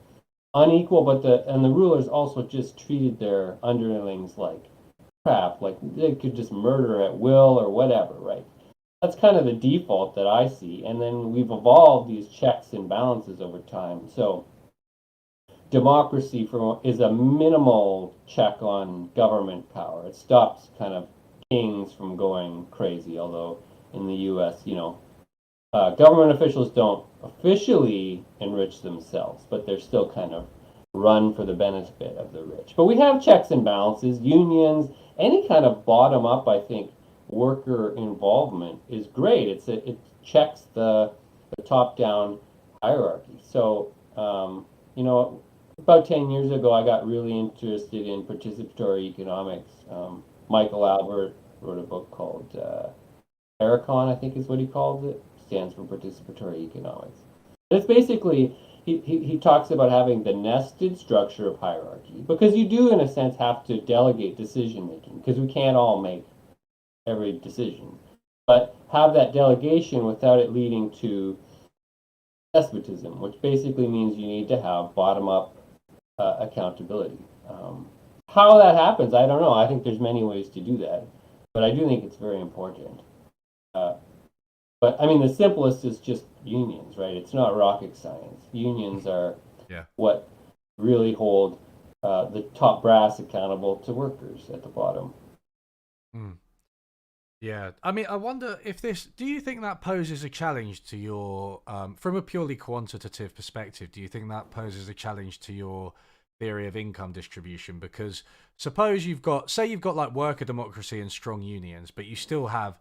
unequal, but the rulers also just treated their underlings like crap, like they could just murder at will or whatever, right? That's kind of the default that I see, and then we've evolved these checks and balances over time. So democracy is a minimal check on government power. It stops kind of kings from going crazy, although in the U.S., government officials don't officially enrich themselves, but they're still kind of run for the benefit of the rich. But we have checks and balances, unions, any kind of bottom up, I think, worker involvement is great. It checks the top down hierarchy. So, about 10 years ago, I got really interested in participatory economics. Michael Albert wrote a book called Ericon, I think is what he calls it, stands for participatory economics. It's basically, he talks about having the nested structure of hierarchy, because you do, in a sense, have to delegate decision making, because we can't all make every decision. But have that delegation without it leading to despotism, which basically means you need to have bottom up accountability. How that happens, I don't know. I think there's many ways to do that, but I do think it's very important. Uh, but I mean, the simplest is just unions, right? It's not rocket science. Unions are Yeah. what really hold the top brass accountable to workers at the bottom. Mm. Yeah, I mean, I wonder if this. Do you think that poses a challenge to your, from a purely quantitative perspective? Do you think that poses a challenge to your theory of income distribution? Because suppose say you've got like worker democracy and strong unions, but you still have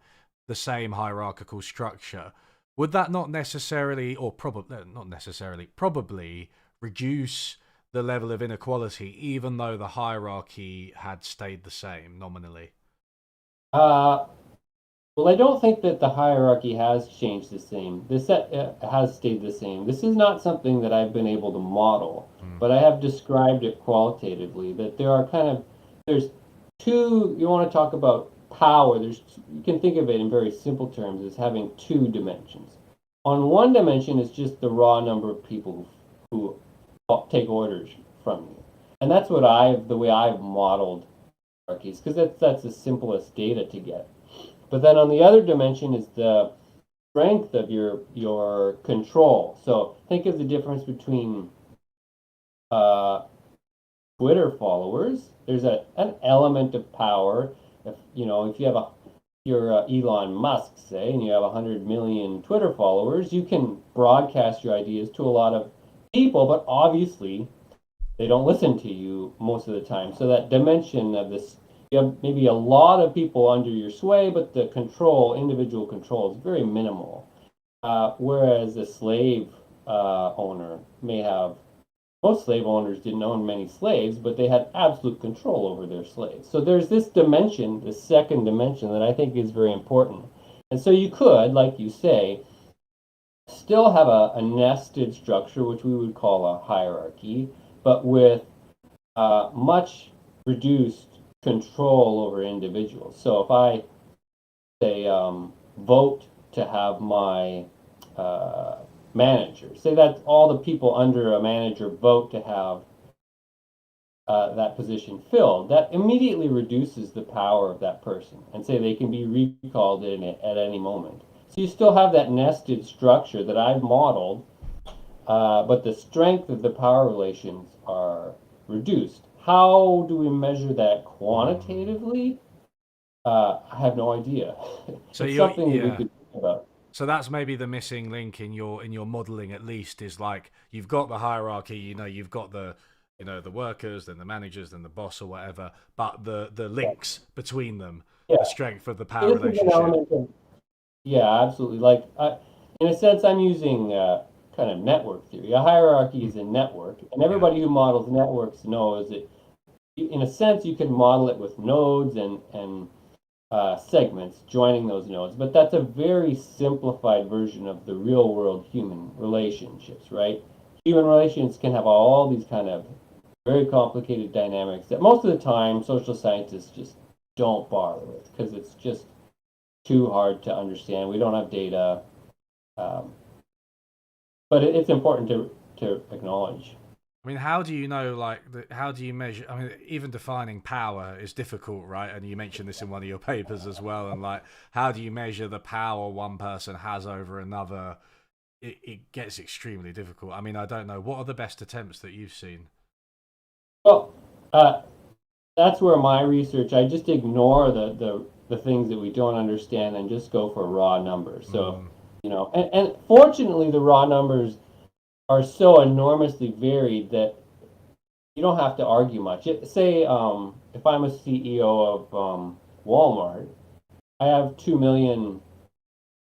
the same hierarchical structure. Would that not necessarily, or probably not necessarily, probably reduce the level of inequality, even though the hierarchy had stayed the same nominally? Uh, Well, I don't think that the hierarchy has changed the same. This has stayed the same. This is not something that I've been able to model, Mm. but I have described it qualitatively. That there's two. You want to talk about power? You can think of it in very simple terms as having two dimensions. On one dimension is just the raw number of people who take orders from you, and that's the way I've modeled hierarchies, because that's the simplest data to get. But then on the other dimension is the strength of your control. So think of the difference between uh, Twitter followers. There's an element of power. If you have you're Elon Musk, say, and you have 100 million Twitter followers, you can broadcast your ideas to a lot of people, but obviously they don't listen to you most of the time. So that dimension of this, you have maybe a lot of people under your sway, but the individual control, is very minimal. Whereas a slave owner may have, most slave owners didn't own many slaves, but they had absolute control over their slaves. So there's this dimension, this second dimension, that I think is very important. And so you could, like you say, still have a nested structure, which we would call a hierarchy, but with much reduced control over individuals. So if I say vote to have my uh, manager, say that all the people under a manager vote to have that position filled, that immediately reduces the power of that person, and say they can be recalled at any moment. So you still have that nested structure that I've modeled, but the strength of the power relations are reduced. How do we measure that Mm. quantitatively? I have no idea. So It's you're something that we yeah. could think about. So that's maybe the missing link in your modeling at least is like you've got the hierarchy, you've got the the workers, then the managers, then the boss or whatever, but the Yeah, links between them, the yeah. strength of the So power this is an relationship. element of, yeah, absolutely. Like, in a sense, I'm using kind of network theory. A hierarchy is a network, and Yeah. everybody who models networks knows that, in a sense, you can model it with nodes and segments joining those nodes, but that's a very simplified version of the real world human relationships, right? Human relations can have all these kind of very complicated dynamics that most of the time social scientists just don't bother with because it's just too hard to understand. We don't have data, um, but it's important to acknowledge. I mean, how do you know, like, how do you measure? I mean, even defining power is difficult, right? And you mentioned this in one of your papers as well. And, like, how do you measure the power one person has over another? It gets extremely difficult. I mean, I don't know. What are the best attempts that you've seen? Well, uh, that's where my research, I just ignore the things that we don't understand and just go for raw numbers. So, Mm, and fortunately, the raw numbers are so enormously varied that you don't have to argue much. Say, if I'm a CEO of Walmart, I have 2 million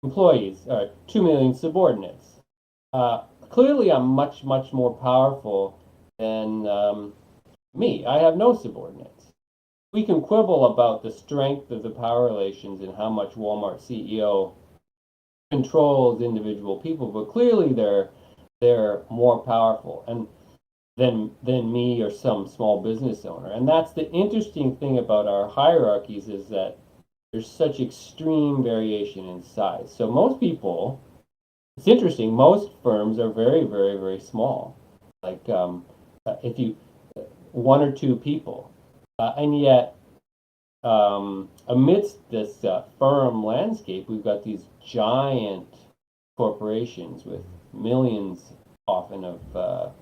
employees, or 2 million subordinates. Clearly, I'm much, much more powerful than me. I have no subordinates. We can quibble about the strength of the power relations and how much Walmart CEO controls individual people, but clearly they're more powerful and than me or some small business owner. And that's the interesting thing about our hierarchies is that there's such extreme variation in size. So most people, it's interesting, most firms are very, very, very small. Like if you one or two people, and yet amidst this firm landscape, we've got these giant corporations with millions, often of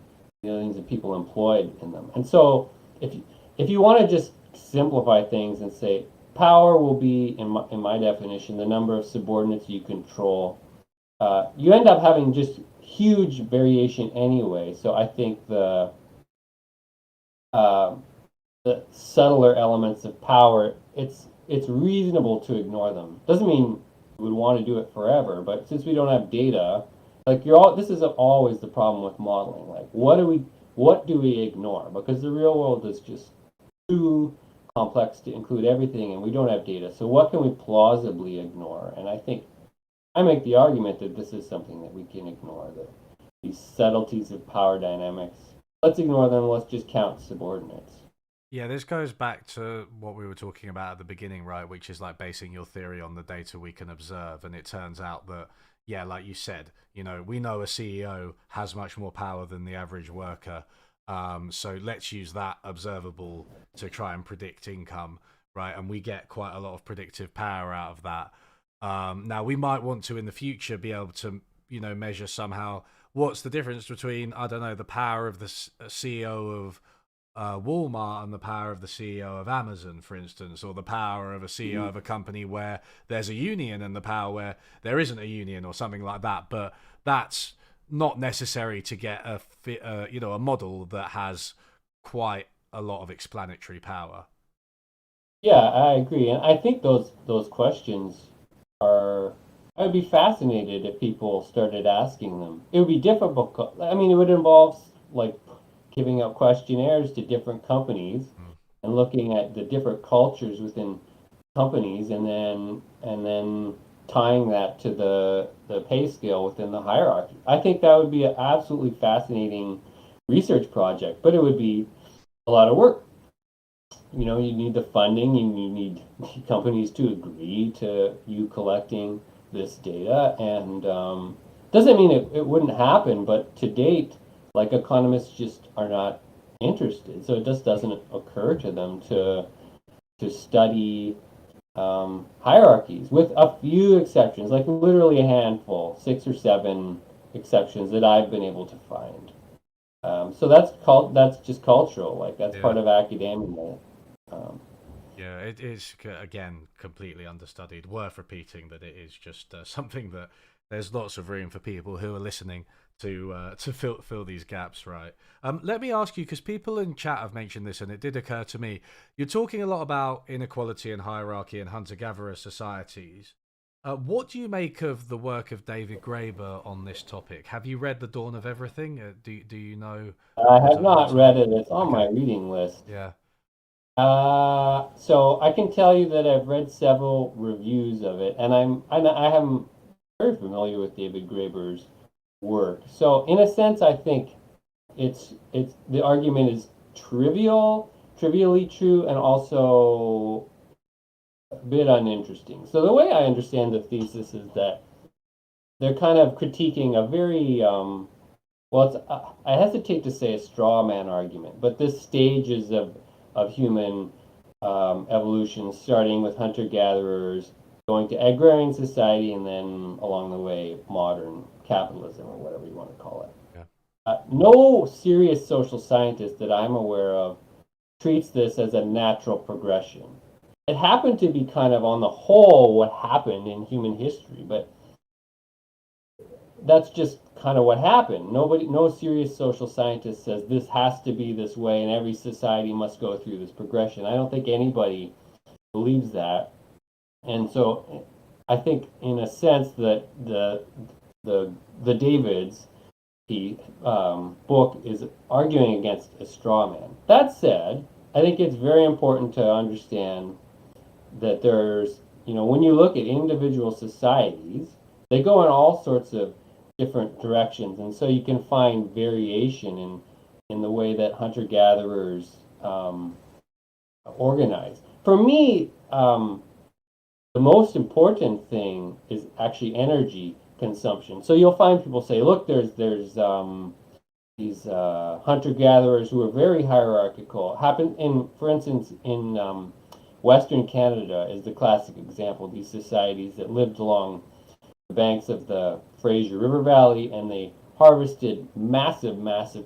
millions of people employed in them. And so, if you want to just simplify things and say power will be, in my definition, the number of subordinates you control, you end up having just huge variation anyway. So I think uh, the subtler elements of power, it's reasonable to ignore them. Doesn't mean we would want to do it forever, but since we don't have data, like this is always the problem with modeling. Like, what do we ignore? Because the real world is just too complex to include everything, and we don't have data. So what can we plausibly ignore? And I think I make the argument that this is something that we can ignore. That these subtleties of power dynamics, let's ignore them. Let's just count subordinates. yeah, this goes back to what we were talking about at the beginning, right? Which is like basing your theory on the data we can observe. And it turns out that, yeah, like you said, we know a CEO has much more power than the average worker. So let's use that observable to try and predict income, right? And we get quite a lot of predictive power out of that. Now, we might want to in the future be able to, measure somehow what's the difference between, I don't know, the power of the CEO of Walmart and the power of the CEO of Amazon, for instance, or the power of a CEO of a company where there's a union and the power where there isn't a union, or something like that. But that's not necessary to get a model that has quite a lot of explanatory power. Yeah, I agree, and I think those questions are. I would be fascinated if people started asking them. It would be difficult. I mean, it would involve like giving out questionnaires to different companies Mm. and looking at the different cultures within companies, and then tying that to the pay scale within the hierarchy. I think that would be an absolutely fascinating research project, but it would be a lot of work. You need the funding, you need companies to agree to you collecting this data, and doesn't mean it wouldn't happen, but to date, like economists just are not interested, so it just doesn't occur to them to study hierarchies, with a few exceptions, like literally a handful, 6 or 7 exceptions that I've been able to find. So that's just cultural, like that's Yeah. part of academia. Um, Yeah, it is again completely understudied. Worth repeating that it is just something that there's lots of room for people who are listening to fill these gaps, right? Let me ask you, because people in chat have mentioned this, and it did occur to me. You're talking a lot about inequality and hierarchy in hunter-gatherer societies. What do you make of the work of David Graeber on this topic? Have you read The Dawn of Everything? Do you know I what's have over the not top? read it. It's on my Okay, reading list. yeah, So I can tell you that I've read several reviews of it, and I am very familiar with David Graeber's work. So in a sense, I think it's the argument is trivially true, and also a bit uninteresting. So the way I understand the thesis is that they're kind of critiquing a very well, I hesitate to say a straw man argument, but this stages of human evolution, starting with hunter gatherers, going to agrarian society, and then along the way, modern capitalism, or whatever you want to call it. yeah. No serious social scientist that I'm aware of treats this as a natural progression. It happened to be kind of on the whole what happened in human history, but that's just kind of what happened. No serious social scientist says this has to be this way and every society must go through this progression. I don't think anybody believes that. And so I think in a sense that the the Davids book is arguing against a straw man. That said, I think it's very important to understand that there's, when you look at individual societies, they go in all sorts of different directions, and so you can find variation in the way that hunter gatherers organize. For me, the most important thing is actually energy consumption. So you'll find people say, look, there's these hunter gatherers who are very hierarchical. Happen in, for instance, in Western Canada is the classic example. These societies that lived along the banks of the Fraser River Valley, and they harvested massive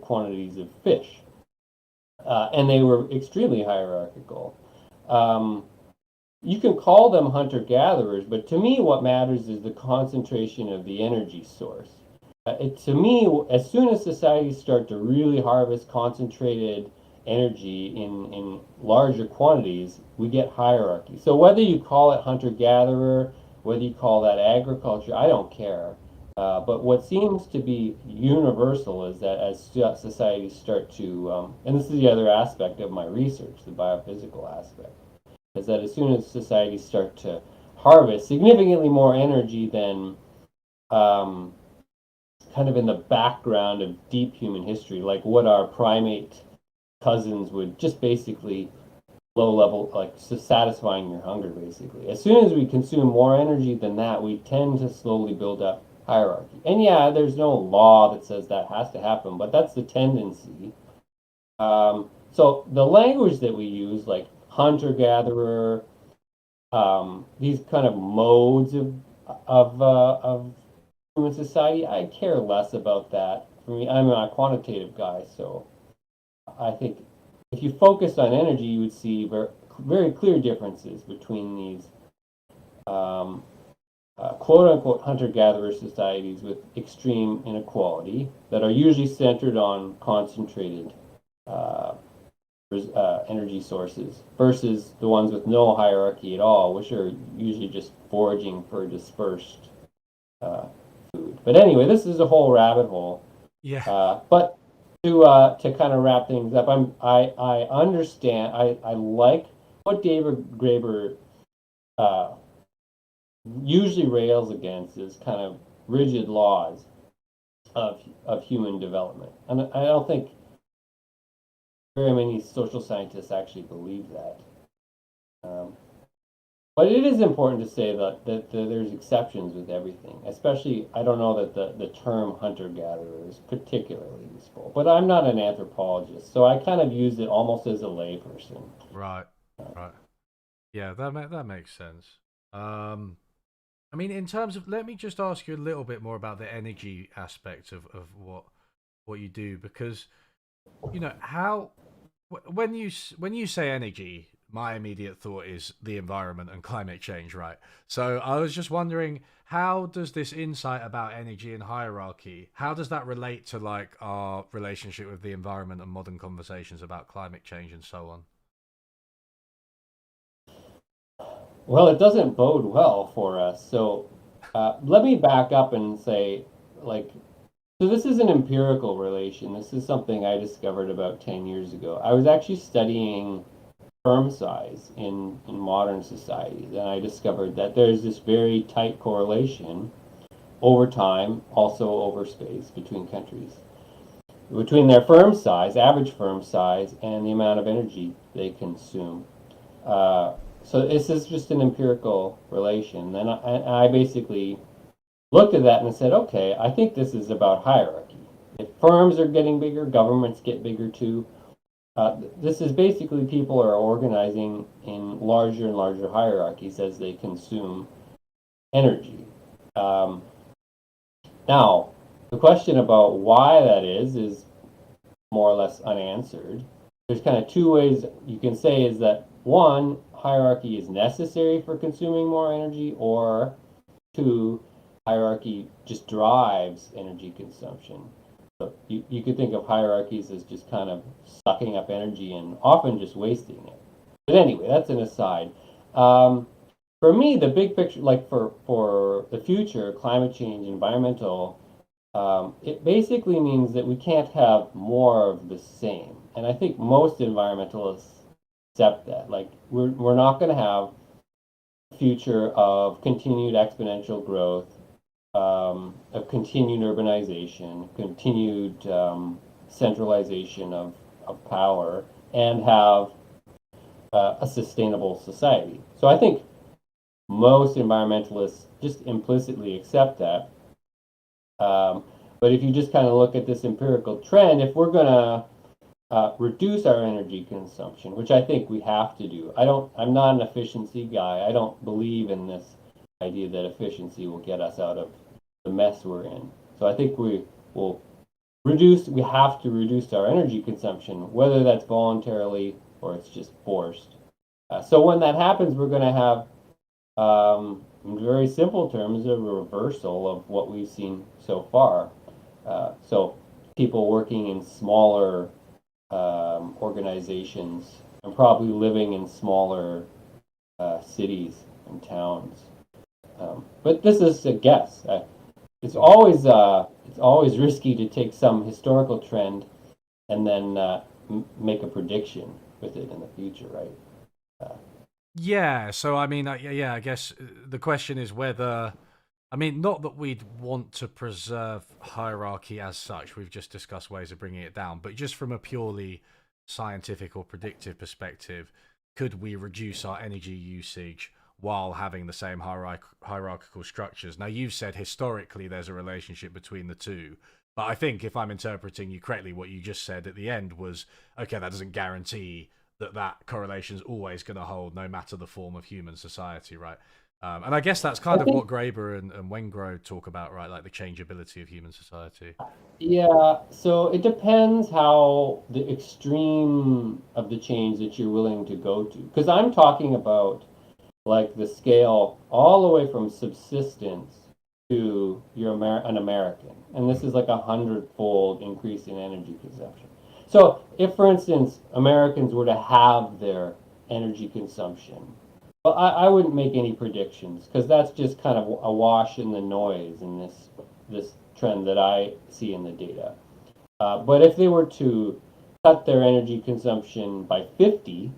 quantities of fish, and they were extremely hierarchical. Um, you can call them hunter gatherers, but to me, what matters is the concentration of the energy source. To me, as soon as societies start to really harvest concentrated energy in larger quantities, we get hierarchy. So whether you call it hunter gatherer, whether you call that agriculture, I don't care. But what seems to be universal is that as societies start to, and this is the other aspect of my research, the biophysical aspect, is that as soon as societies start to harvest significantly more energy than um, kind of in the background of deep human history, like what our primate cousins would just basically low level, like satisfying your hunger, basically. As soon as we consume more energy than that, we tend to slowly build up hierarchy. And yeah, there's no law that says that has to happen, but that's the tendency. So the language that we use, like hunter gatherer, these kind of modes of human society, I care less about that. For me, I'm a quantitative guy, so I think if you focused on energy, you would see very clear differences between these um, quote unquote hunter gatherer societies with extreme inequality that are usually centered on concentrated uh, energy sources versus the ones with no hierarchy at all, which are usually just foraging for dispersed uh, food. But anyway, this is a whole rabbit hole. Yeah. But to kind of wrap things up, I understand. I like what David Graeber uh, usually rails against is kind of rigid laws of human development, and I don't think very many social scientists actually believe that. Um, but it is important to say that there's exceptions with everything. Especially, I don't know that the term hunter-gatherer is particularly useful. But I'm not an anthropologist, so I kind of use it almost as a layperson. Right. Right. Yeah, that makes sense. Um, I mean, in terms of, let me just ask you a little bit more about the energy aspect of what you do, because how when you say energy, my immediate thought is the environment and climate change, right? So I was just wondering, how does this insight about energy and hierarchy, how does that relate to like our relationship with the environment and modern conversations about climate change and so on? Well, it doesn't bode well for us. So let me back up and say, like, so this is an empirical relation. This is something I discovered about 10 years ago. I was actually studying firm size in modern societies, and I discovered that there's this very tight correlation over time, also over space between countries, between their firm size, average firm size, and the amount of energy they consume. Uh, so this is just an empirical relation. And I basically looked at that and said, okay, I think this is about hierarchy. If firms are getting bigger, governments get bigger too. This is basically people are organizing in larger and larger hierarchies as they consume energy. Um, Now, the question about why that is more or less unanswered. There's kind of two ways you can say is that one, hierarchy is necessary for consuming more energy, or two, hierarchy just drives energy consumption. So you could think of hierarchies as just kind of sucking up energy and often just wasting it. But anyway, that's an aside. Um, for me, the big picture, like for the future, climate change, environmental, it basically means that we can't have more of the same. And I think most environmentalists accept that. Like, we're not going to have a future of continued exponential growth, of continued urbanization, continued centralization of power, and have a sustainable society. So I think most environmentalists just implicitly accept that. Um, but if you just kind of look at this empirical trend, if we're going to reduce our energy consumption, which I think we have to do, I'm not an efficiency guy. I don't believe in this idea that efficiency will get us out of the mess we're in. So I think will we have to reduce our energy consumption, whether that's voluntarily or it's just forced. So when that happens, we're going to have in very simple terms, a reversal of what we've seen so far. So people working in smaller organizations and probably living in smaller cities and towns. But this is a guess. It's always risky to take some historical trend and then make a prediction with it in the future, right? Uh, Yeah, so I mean, yeah, I guess the question is whether, I mean, not that we'd want to preserve hierarchy as such. We've just discussed ways of bringing it down, but just from a purely scientific or predictive perspective, could we reduce our energy usage while having the same hierarchical structures? Now, you've said historically there's a relationship between the two, but I think if I'm interpreting you correctly, what you just said at the end was, okay, that doesn't guarantee that correlation is always going to hold no matter the form of human society, right? And I guess that's I kind of think what Graeber and Wengrow talk about, right? Like the changeability of human society. Yeah, so it depends how the extreme of the change that you're willing to go to. Because I'm talking about like the scale all the way from subsistence to an American. And this is like 100-fold increase in energy consumption. So if, for instance, Americans were to have their energy consumption, well, I wouldn't make any predictions because that's just kind of a wash in the noise in this trend that I see in the data. But if they were to cut their energy consumption by 50,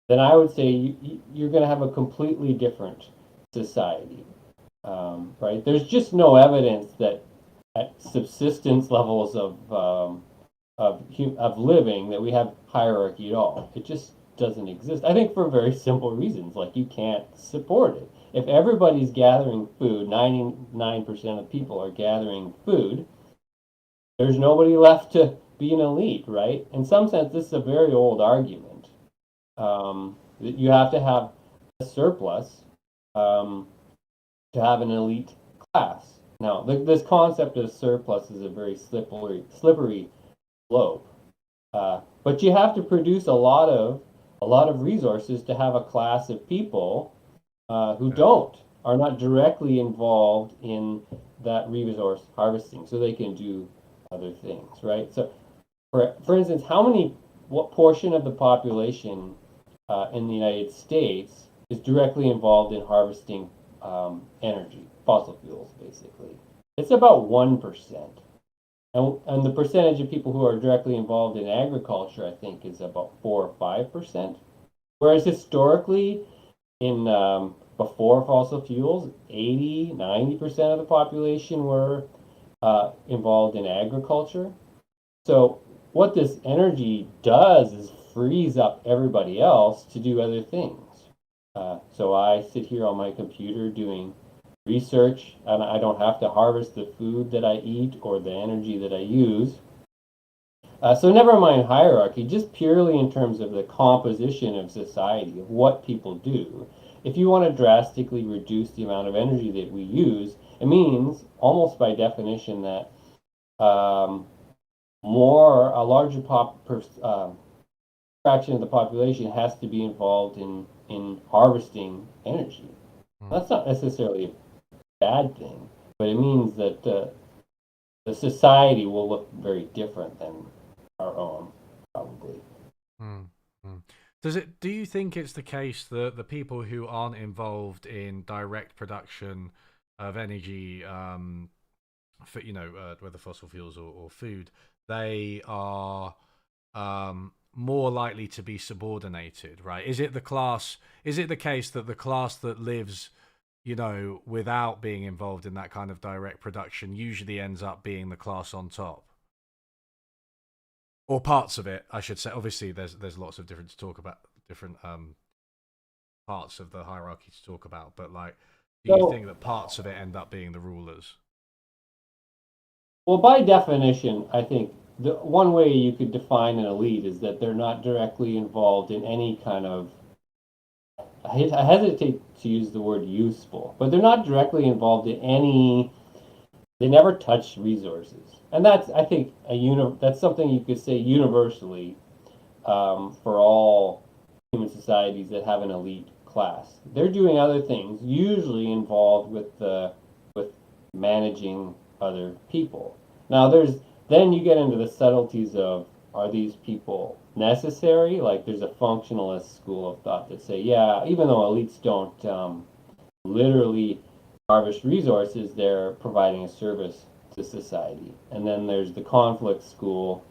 then I would say you're going to have a completely different society, right? There's just no evidence that at subsistence levels of living that we have hierarchy at all. It just doesn't exist. I think for very simple reasons, like you can't support it. If everybody's gathering food, 99% of people are gathering food, there's nobody left to be an elite, right? In some sense, this is a very old argument. That you have to have surplus um, to have an elite class. Now, this concept of surplus is a very slippery slope. But you have to produce a lot of resources to have a class of people who Yeah. are not directly involved in that resource harvesting, so they can do other things, right? So, for instance, what portion of the population in the United States is directly involved in harvesting energy, fossil fuels, basically? It's about 1%. And the percentage of people who are directly involved in agriculture, I think, is about 4 or 5%. Whereas historically, in before fossil fuels, 80, 90% of the population were involved in agriculture. So what this energy does is frees up everybody else to do other things. So I sit here on my computer doing research, and I don't have to harvest the food that I eat or the energy that I use. So never mind hierarchy, just purely in terms of the composition of society, of what people do. If you want to drastically reduce the amount of energy that we use, it means almost by definition that um, a larger fraction of the population has to be involved in harvesting energy. Mm, That's not necessarily a bad thing, but it means that the society will look very different than our own, probably. mm, mm. Do you think it's the case that the people who aren't involved in direct production of energy, for whether fossil fuels or food, they are more likely to be subordinated, right? Is it the case that the class that lives, without being involved in that kind of direct production usually ends up being the class on top? Or parts of it, I should say. Obviously, there's lots of different parts of the hierarchy to talk about, but like, do you So, think that parts of it end up being the rulers? well, by definition, I think the one way you could define an elite is that they're not directly involved in any kind of, I hesitate to use the word useful, but they're not directly involved in any, they never touch resources. And that's, I think, that's something you could say universally for all human societies that have an elite class. They're doing other things, usually involved with managing other people. Now, then you get into the subtleties of, are these people necessary? Like, there's a functionalist school of thought that say, yeah, even though elites don't literally harvest resources, they're providing a service to society. And then there's the conflict school,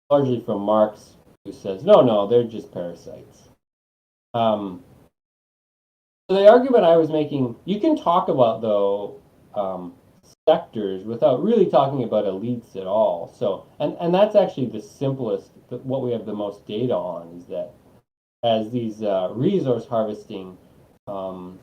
largely from Marx, who says, no, no, they're just parasites. Um, so the argument I was making, you can talk about, though, sectors without really talking about elites at all. So, and that's actually the simplest, what we have the most data on is that as these resource harvesting um,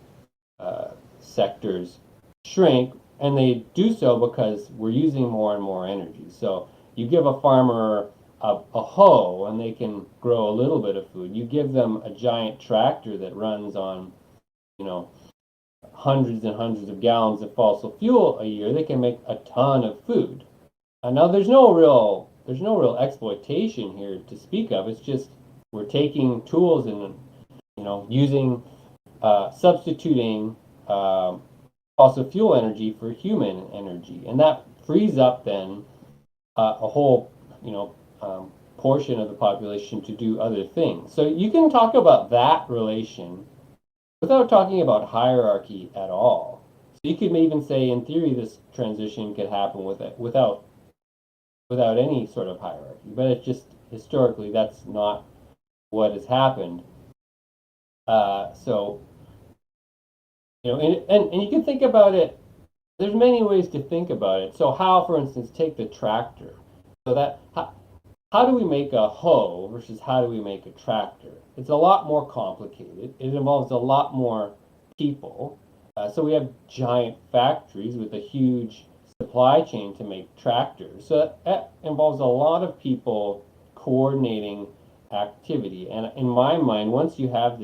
sectors shrink, and they do so because we're using more and more energy. So you give a farmer a hoe and they can grow a little bit of food. You give them a giant tractor that runs on, you know, hundreds and hundreds of gallons of fossil fuel a year, they can make a ton of food. Now there's no real exploitation here to speak of. It's just we're taking tools and using substituting fossil fuel energy for human energy, and that frees up then a whole portion of the population to do other things. So you can talk about that relation without talking about hierarchy at all. So you could even say, in theory, this transition could happen without any sort of hierarchy, but it's just historically that's not what has happened. So and you can think about it. There's many ways to think about it. So how, for instance, take the tractor. So how do we make a hoe versus how do we make a tractor? It's a lot more complicated. It involves a lot more people. So we have giant factories with a huge supply chain to make tractors. So that involves a lot of people coordinating activity. And in my mind, once you have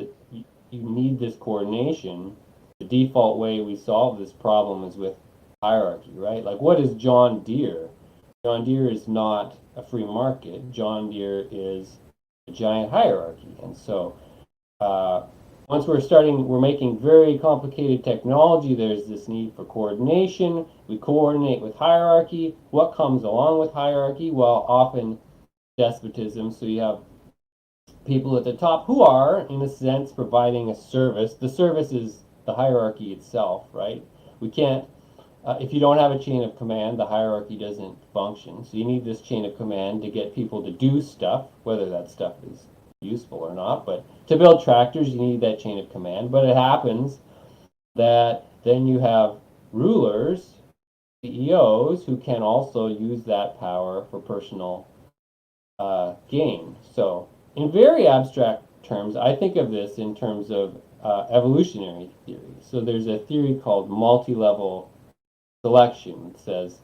you need this coordination. The default way we solve this problem is with hierarchy, right? Like, what is John Deere? John Deere is not a free market. John Deere is a giant hierarchy. And so uh, once we're making very complicated technology, there's this need for coordination. We coordinate with hierarchy. What comes along with hierarchy? Well, often despotism. So you have people at the top who are, in a sense, providing a service. The service is the hierarchy itself, right? We can't, if you don't have a chain of command, the hierarchy doesn't function. So you need this chain of command to get people to do stuff, whether that stuff is useful or not. But to build tractors, you need that chain of command. But it happens that then you have rulers, CEOs, who can also use that power for personal gain. So, in very abstract terms, I think of this in terms of evolutionary theory. So, there's a theory called multi-level selection. It says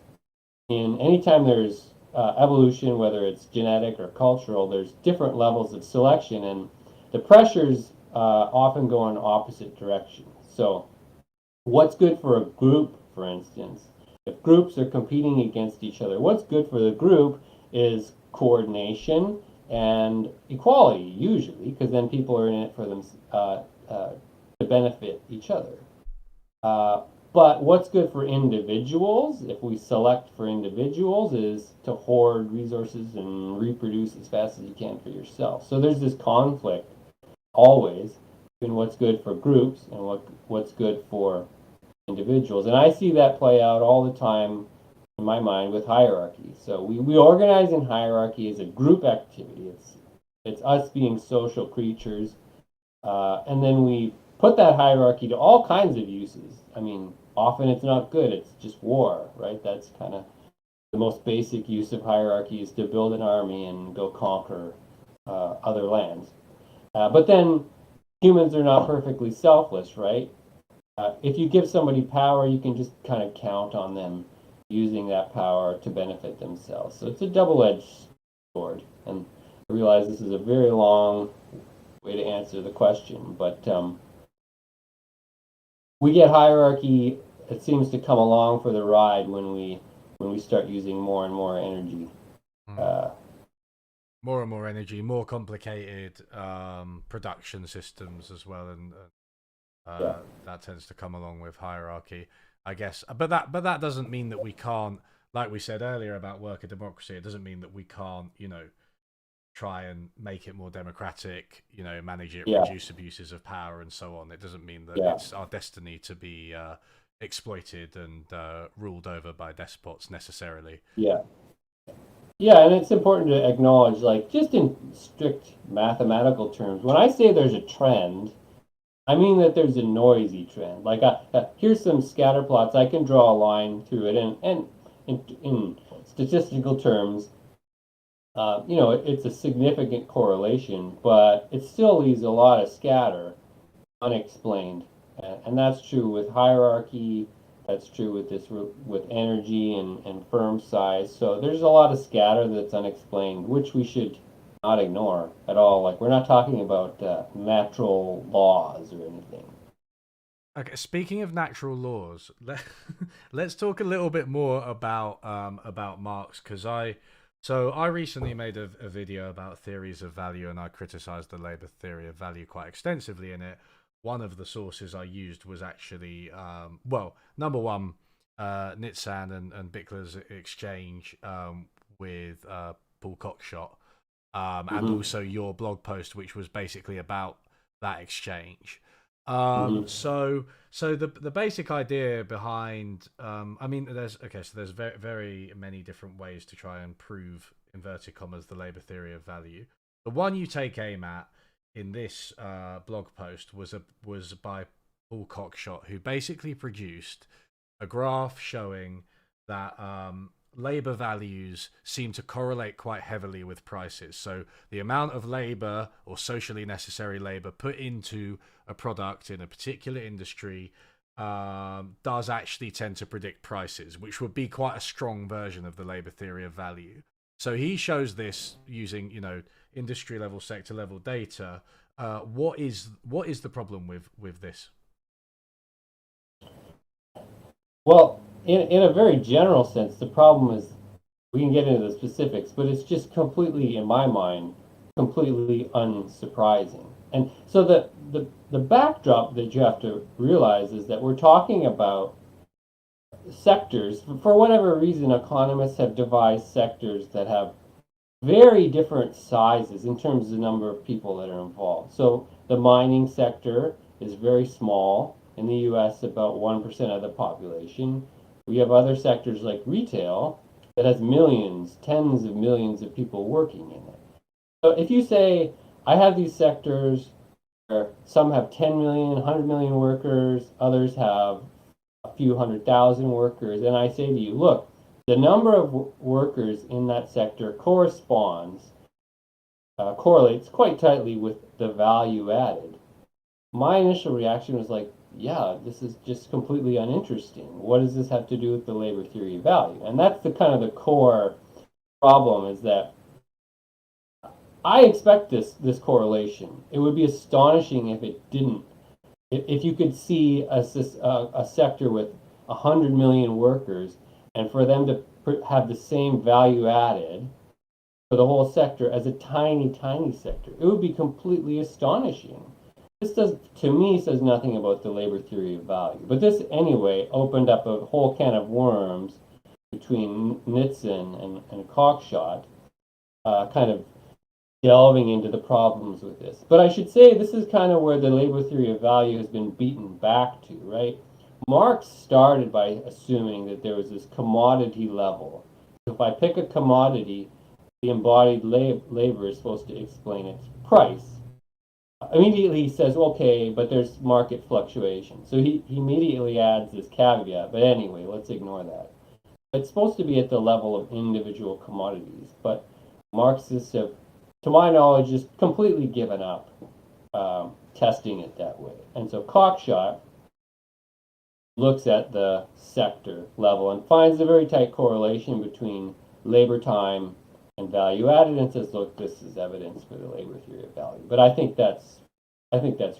in anytime there's evolution, whether it's genetic or cultural, there's different levels of selection, and the pressures often go in opposite directions. So, what's good for a group, for instance, if groups are competing against each other, what's good for the group is coordination and equality, usually, because then people are in it for them to benefit each other. Uh, but what's good for individuals, if we select for individuals, is to hoard resources and reproduce as fast as you can for yourself. So there's this conflict always between what's good for groups and what's good for individuals. And I see that play out all the time in my mind with hierarchy. So we organize in hierarchy as a group activity. It's us being social creatures, and then we put that hierarchy to all kinds of uses. I mean, often it's not good. It's just war, right? That's kind of the most basic use of hierarchy, is to build an army and go conquer other lands. But then humans are not perfectly selfless, right? If you give somebody power, you can just kind of count on them using that power to benefit themselves. So it's a double-edged sword. And I realize this is a very long way to answer the question, but we get hierarchy. It seems to come along for the ride when we start using more and more energy. Uh, More and more energy, more complicated production systems as well, and yeah, that tends to come along with hierarchy, I guess. But that doesn't mean that we can't, like we said earlier about worker democracy. It doesn't mean that we can't, try and make it more democratic, manage it, yeah, reduce abuses of power, and so on. It doesn't mean that yeah, it's our destiny to be exploited and ruled over by despots necessarily. yeah. Yeah, and it's important to acknowledge, like, just in strict mathematical terms, when I say there's a trend, I mean that there's a noisy trend. Like, here's some scatter plots. I can draw a line through it, and in statistical terms, it's a significant correlation, but it still leaves a lot of scatter unexplained, and that's true with hierarchy. That's true with with energy and firm size. So there's a lot of scatter that's unexplained, which we should not ignore at all. Like, we're not talking about natural laws or anything. Okay, speaking of natural laws, let's talk a little bit more about Marx, because I recently made a video about theories of value, and I criticized the labor theory of value quite extensively in it. One of the sources I used was actually well, number one, Nitzan and Bickler's exchange with Paul Cockshott, and Mm-hmm. also your blog post, which was basically about that exchange. Mm-hmm. So the basic idea behind, I mean, there's very many different ways to try and prove, inverted commas, the labor theory of value. The one you take aim at in this blog post was by Paul Cockshott, who basically produced a graph showing that labor values seem to correlate quite heavily with prices. So the amount of labor, or socially necessary labor, put into a product in a particular industry does actually tend to predict prices, which would be quite a strong version of the labor theory of value. So he shows this using, industry level, sector level data, what is the problem with this? Well, in a very general sense, the problem is we can get into the specifics, but it's just completely, in my mind, completely unsurprising. And so the backdrop that you have to realize is that we're talking about sectors. For whatever reason, economists have devised sectors that have very different sizes in terms of the number of people that are involved. So the mining sector is very small. In the US, about 1% of the population. We have other sectors like retail that has millions, tens of millions of people working in it. So if you say, I have these sectors where some have 10 million, 100 million workers, others have a few 100,000 workers, and I say to you, look, the number of workers in that sector correlates quite tightly with the value added. My initial reaction was like, yeah, this is just completely uninteresting. What does this have to do with the labor theory of value? And that's the kind of the core problem is that I expect this correlation. It would be astonishing if it didn't. If you could see a sector with 100 million workers and for them to have the same value added for the whole sector as a tiny, tiny sector, it would be completely astonishing. This does, to me, says nothing about the labor theory of value. But this, anyway, opened up a whole can of worms between Nitzan and Cockshott, kind of delving into the problems with this. But I should say this is kind of where the labor theory of value has been beaten back to, right? Marx started by assuming that there was this commodity level. So if I pick a commodity, the embodied labor is supposed to explain its price. Immediately he says, okay, but there's market fluctuation. So he immediately adds this caveat. But anyway, let's ignore that. It's supposed to be at the level of individual commodities, but Marxists have, to my knowledge, just completely given up testing it that way. And so Cockshott looks at the sector level and finds a very tight correlation between labor time and value added and says, look, this is evidence for the labor theory of value. But I think that's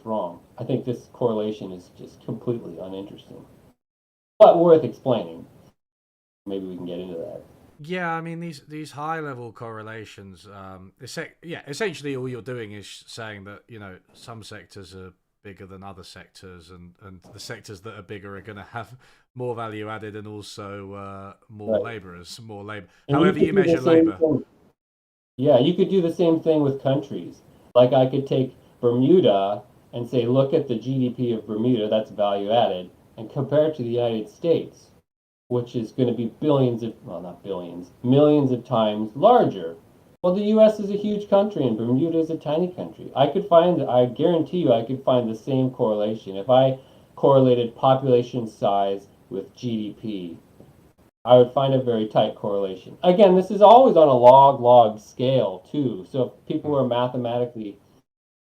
wrong. I think this correlation is just completely uninteresting, but worth explaining. Maybe we can get into that. Yeah, I mean these high level correlations. Essentially all you're doing is saying that some sectors are bigger than other sectors, and the sectors that are bigger are going to have more value added and also more Right. laborers, more labor. And you However could you do the measure same labor. thing. Yeah, you could do the same thing with countries. Like I could take Bermuda and say, look at the GDP of Bermuda, that's value added, and compare it to the United States, which is going to be billions of, well, not billions, millions of times larger. Well, the US is a huge country and Bermuda is a tiny country. I guarantee you, I could find the same correlation. If I correlated population size with GDP, I would find a very tight correlation. Again, this is always on a log scale too. So if people Hmm. are mathematically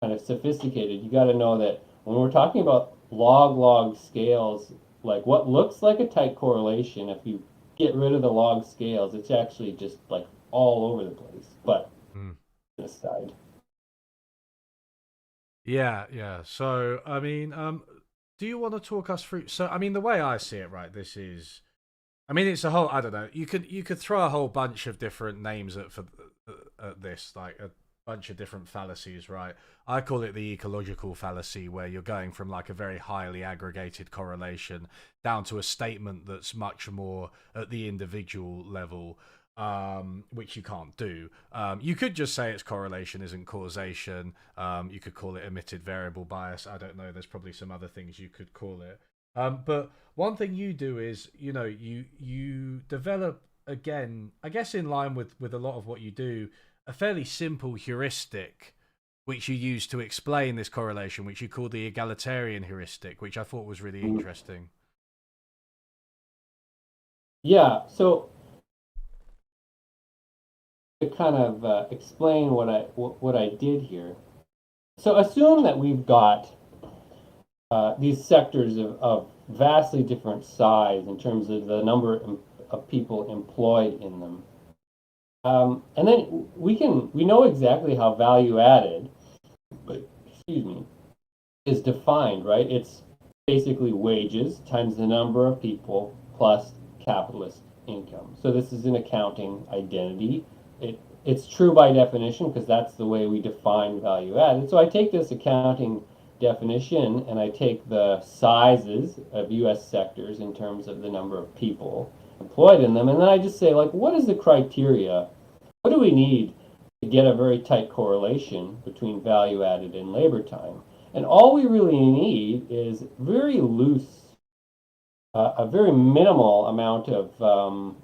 kind of sophisticated, you got to know that when we're talking about log scales, like what looks like a tight correlation, if you get rid of the log scales, it's actually just like all over the place. But Hmm. aside. Yeah, yeah. So I mean, do you want to talk us through? So I mean, the way I see it, right? This is I mean, it's a whole. I don't know. You could throw a whole bunch of different names at this, like a bunch of different fallacies, right? I call it the ecological fallacy, where you're going from like a very highly aggregated correlation down to a statement that's much more at the individual level, which you can't do. You could just say it's correlation isn't causation. You could call it emitted variable bias. I don't know. There's probably some other things you could call it. But one thing you do is, you develop again, I guess in line with a lot of what you do, a fairly simple heuristic which you use to explain this correlation, which you call the egalitarian heuristic, which I thought was really interesting. Yeah. So to kind of explain what I did here. So assume that we've got these sectors of vastly different size in terms of the number of people employed in them. And then we know exactly how value added, excuse me, is defined, right? It's basically wages times the number of people plus capitalist income. So this is an accounting identity. It's true by definition because that's the way we define value added. So I take this accounting definition and I take the sizes of US sectors in terms of the number of people employed in them, and then I just say, like, what is the criteria? What do we need to get a very tight correlation between value added and labor time? And all we really need is very loose, a very minimal amount of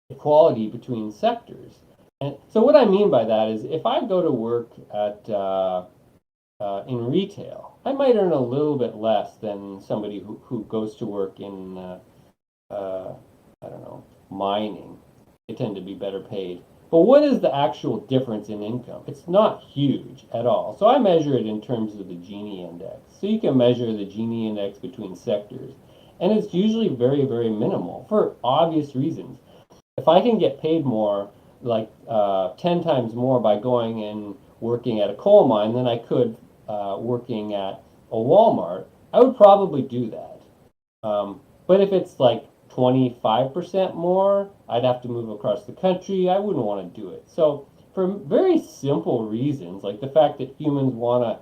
equality between sectors. And so what I mean by that is if I go to work at in retail, I might earn a little bit less than somebody who goes to work in I don't know, mining. They tend to be better paid. But what is the actual difference in income? It's not huge at all. So I measure it in terms of the Gini index. So you can measure the Gini index between sectors. And it's usually very, very minimal for obvious reasons. If I can get paid more, like 10 times more by going and working at a coal mine than I could working at a Walmart, I would probably do that. But if it's like 25% more, I'd have to move across the country. I wouldn't want to do it. So, for very simple reasons, like the fact that humans want to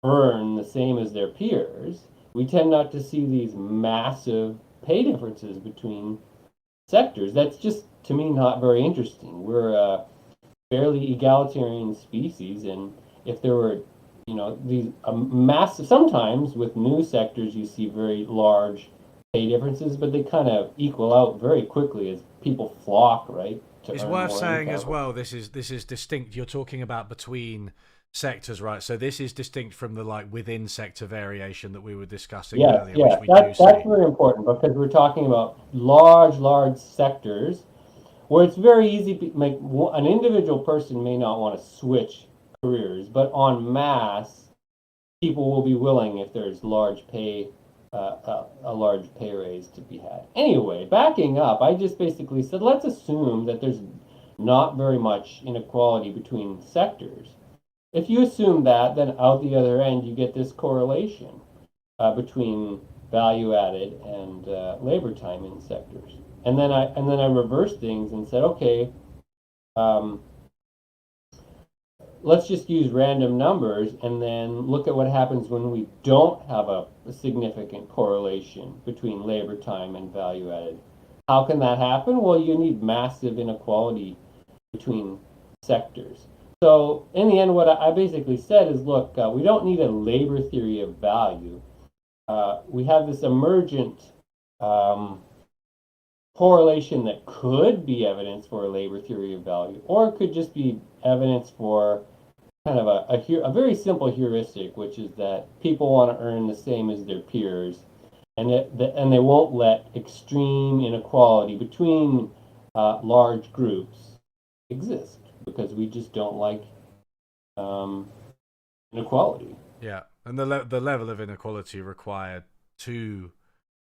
earn the same as their peers, we tend not to see these massive pay differences between sectors. That's just, to me, not very interesting. We're a fairly egalitarian species, and if there were, these massive, sometimes with new sectors, you see very large pay differences, but they kind of equal out very quickly as people flock, right, to It's earn worth more saying as income. well. This is distinct. You're talking about between sectors, right? So this is distinct from the like within sector variation that we were discussing Yes, earlier, which yeah, we do that's see. very important because we're talking about large, large sectors where it's very easy to make an individual person may not want to switch careers, but en masse, people will be willing if there's a large pay raise to be had. Anyway, backing up, I just basically said let's assume that there's not very much inequality between sectors. If you assume that, then out the other end you get this correlation between value added and labor time in sectors. And then I reversed things and said, okay, um, let's just use random numbers and then look at what happens when we don't have a significant correlation between labor time and value added. How can that happen? Well, you need massive inequality between sectors. So in the end, what I basically said is, look, we don't need a labor theory of value. We have this emergent um, correlation that could be evidence for a labor theory of value, or it could just be evidence for kind of a very simple heuristic, which is that people want to earn the same as their peers, and they won't let extreme inequality between large groups exist because we just don't like um, inequality. Yeah, and the level of inequality required to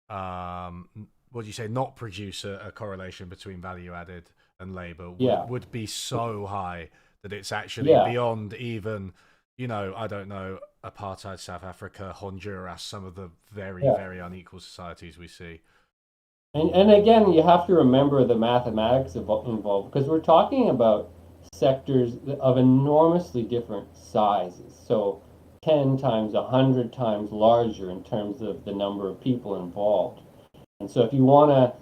what do you say, not produce a correlation between value added and labor Yeah, would be so high that it's actually yeah. beyond even, I don't know, apartheid South Africa, Honduras, some of the very, Yeah. very unequal societies we see. And again, you have to remember the mathematics involved because we're talking about sectors of enormously different sizes. So 10 times, 100 times larger in terms of the number of people involved. And so if you want to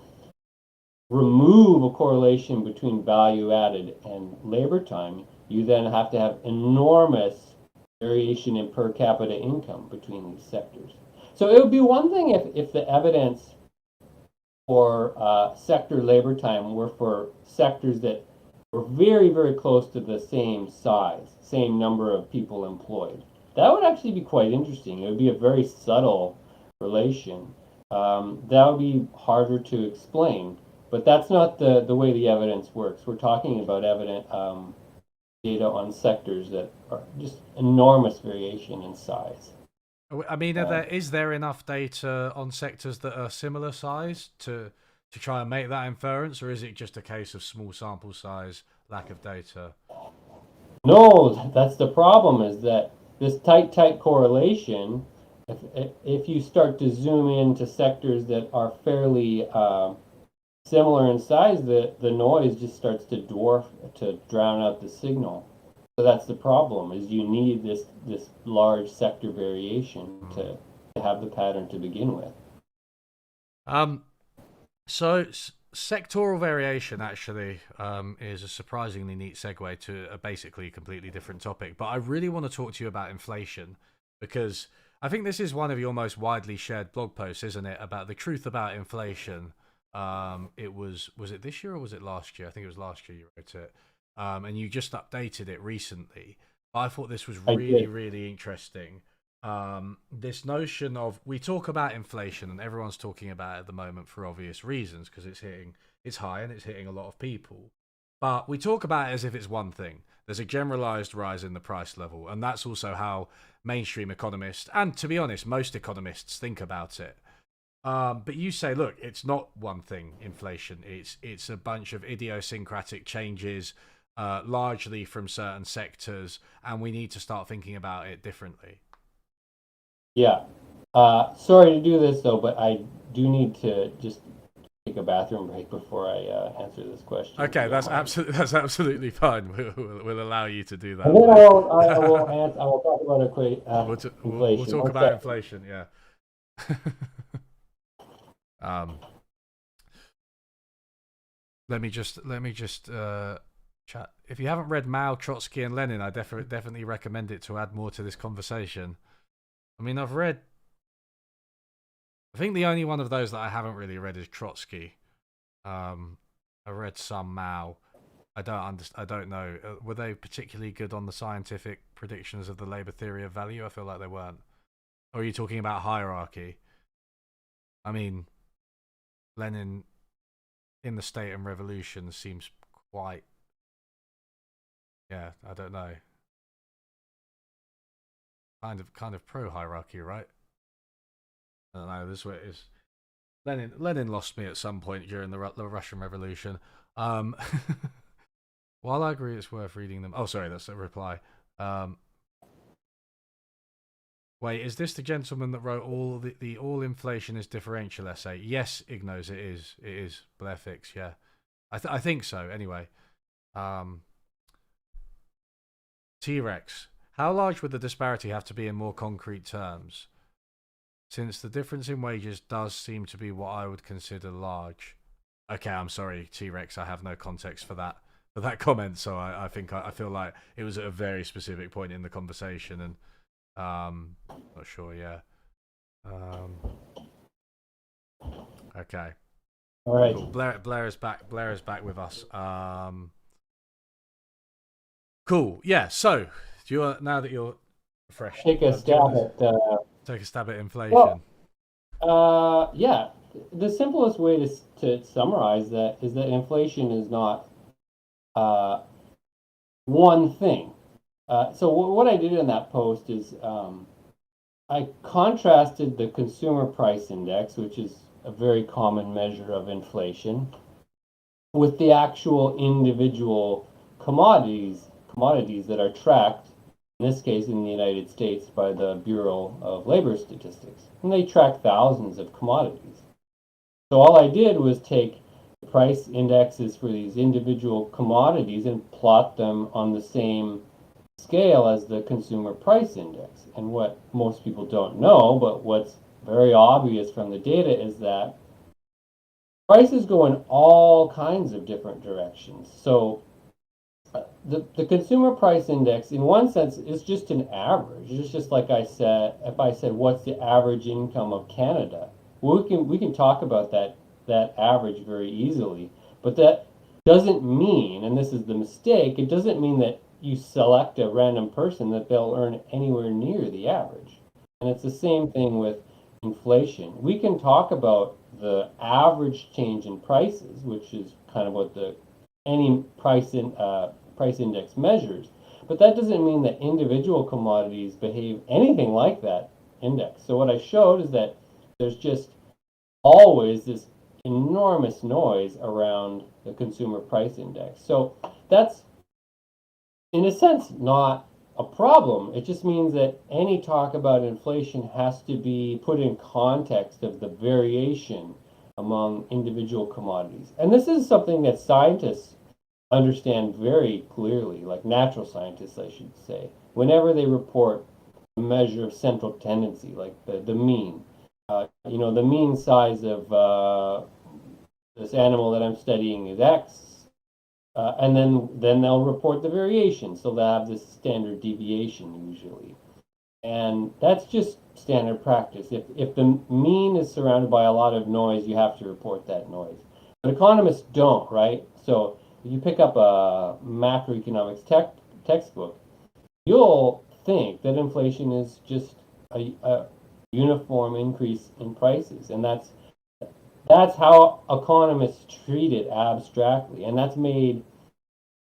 remove a correlation between value added and labor time, you then have to have enormous variation in per capita income between these sectors. So it would be one thing if the evidence for sector labor time were for sectors that were very, very close to the same size, same number of people employed. That would actually be quite interesting. It would be a very subtle relation. That would be harder to explain, but that's not the way the evidence works. We're talking about data on sectors that are just enormous variation in size. I mean, Uh, is there enough data on sectors that are similar size to try and make that inference, or is it just a case of small sample size, lack of data? No, that's the problem is that this tight correlation, if you start to zoom into sectors that are fairly similar in size, the noise just starts to dwarf, to drown out the signal. So that's the problem, is you need this large sector variation to have the pattern to begin with. Um, so sectoral variation actually is a surprisingly neat segue to a basically completely different topic. But I really want to talk to you about inflation because I think this is one of your most widely shared blog posts, isn't it? About the truth about inflation. It was it this year or was it last year? I think it was last year you wrote it, and you just updated it recently. I thought this was I really did. really interesting. This notion of, we talk about inflation and everyone's talking about it at the moment for obvious reasons because it's high and it's hitting a lot of people, but we talk about it as if it's one thing. There's a generalized rise in the price level, and that's also how mainstream economists, and to be honest most economists, think about it. But you say, look, it's not one thing, inflation. It's a bunch of idiosyncratic changes, largely from certain sectors, and we need to start thinking about it differently. Yeah. Sorry to do this though, but I do need to just take a bathroom break before I answer this question, if you Okay, don't mind. that's absolutely fine. We'll allow you to do And that, then mate. I will talk about We'll inflation. talk One about second. inflation. Yeah. um, let me just chat. If you haven't read Mao, Trotsky, and Lenin, I definitely recommend it to add more to this conversation. I mean, I've read. I think the only one of those that I haven't really read is Trotsky. Um, I read some Mao. I don't understand. I don't know. Were they particularly good on the scientific predictions of the labor theory of value? I feel like they weren't. Or are you talking about hierarchy? I mean, Lenin in the State and Revolution seems quite. Yeah, I don't know. Kind of pro hierarchy, right? I don't know. This is what it is. Lenin lost me at some point during the Russian Revolution. Um, while I agree, it's worth reading them. Oh, sorry, that's a reply. Um, Wait, is this the gentleman that wrote the all inflation is differential essay? Yes, Ignos, it is. It is Blair Fix. Yeah, I think so. Anyway, um, T Rex. How large would the disparity have to be in more concrete terms? Since the difference in wages does seem to be what I would consider large. Okay, I'm sorry, T Rex. I have no context for that comment. So I think I feel like it was at a very specific point in the conversation, and not sure. Yeah. Um, okay. All right. Cool. Blair is back. Blair is back with us. Cool. Yeah. So, do you now that you're refreshed, Take a do you stab want to at take a stab at well, inflation? yeah. The simplest way to summarize that is that inflation is not uh, one thing. So what I did in that post is I contrasted the consumer price index, which is a very common measure of inflation, with the actual individual commodities that are tracked, in this case in the United States by the Bureau of Labor Statistics. And they track thousands of commodities. So all I did was take the price indexes for these individual commodities and plot them on the same scale as the consumer price index. And what most people don't know, but what's very obvious from the data, is that prices go in all kinds of different directions. So the consumer price index, in one sense, is just an average. It's just like I said, if I said, what's the average income of Canada? Well, we can talk about that average very easily, but that doesn't mean, and this is the mistake, it doesn't mean that you select a random person that they'll earn anywhere near the average. And it's the same thing with inflation. We can talk about the average change in prices, which is kind of what the any price index measures, but that doesn't mean that individual commodities behave anything like that index. So what I showed is that there's just always this enormous noise around the consumer price index. So that's, in a sense, not a problem. It just means that any talk about inflation has to be put in context of the variation among individual commodities. And this is something that scientists understand very clearly, like natural scientists, I should say, whenever they report a measure of central tendency, like the mean. The mean size of this animal that I'm studying is X, and then they'll report the variation. So they'll have this standard deviation usually, and that's just standard practice. If the mean is surrounded by a lot of noise, you have to report that noise. But economists don't, right? So if you pick up a macroeconomics textbook, you'll think that inflation is just a uniform increase in prices, and that's how economists treat it abstractly, and that's made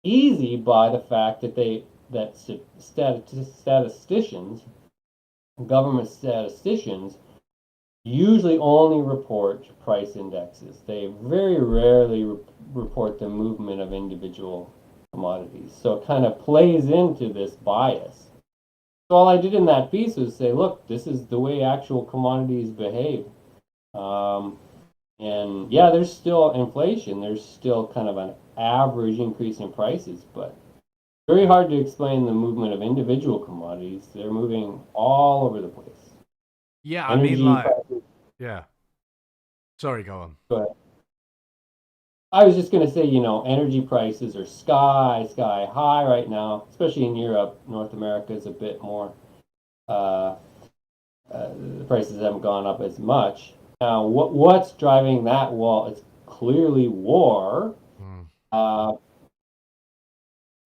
easy by the fact that statisticians, government statisticians, usually only report price indexes. They very rarely report the movement of individual commodities. So it kind of plays into this bias. So all I did in that piece was say, look, this is the way actual commodities behave. Um, and yeah, there's still inflation. There's still kind of an average increase in prices, but very hard to explain the movement of individual commodities. They're moving all over the place. Yeah, I mean, Energy like, prices. yeah. Sorry, go on. But I was just going to say, energy prices are sky high right now, especially in Europe. North America is a bit more. Uh, the prices haven't gone up as much. Now, what's driving that? Well, it's clearly war. Mm. Uh,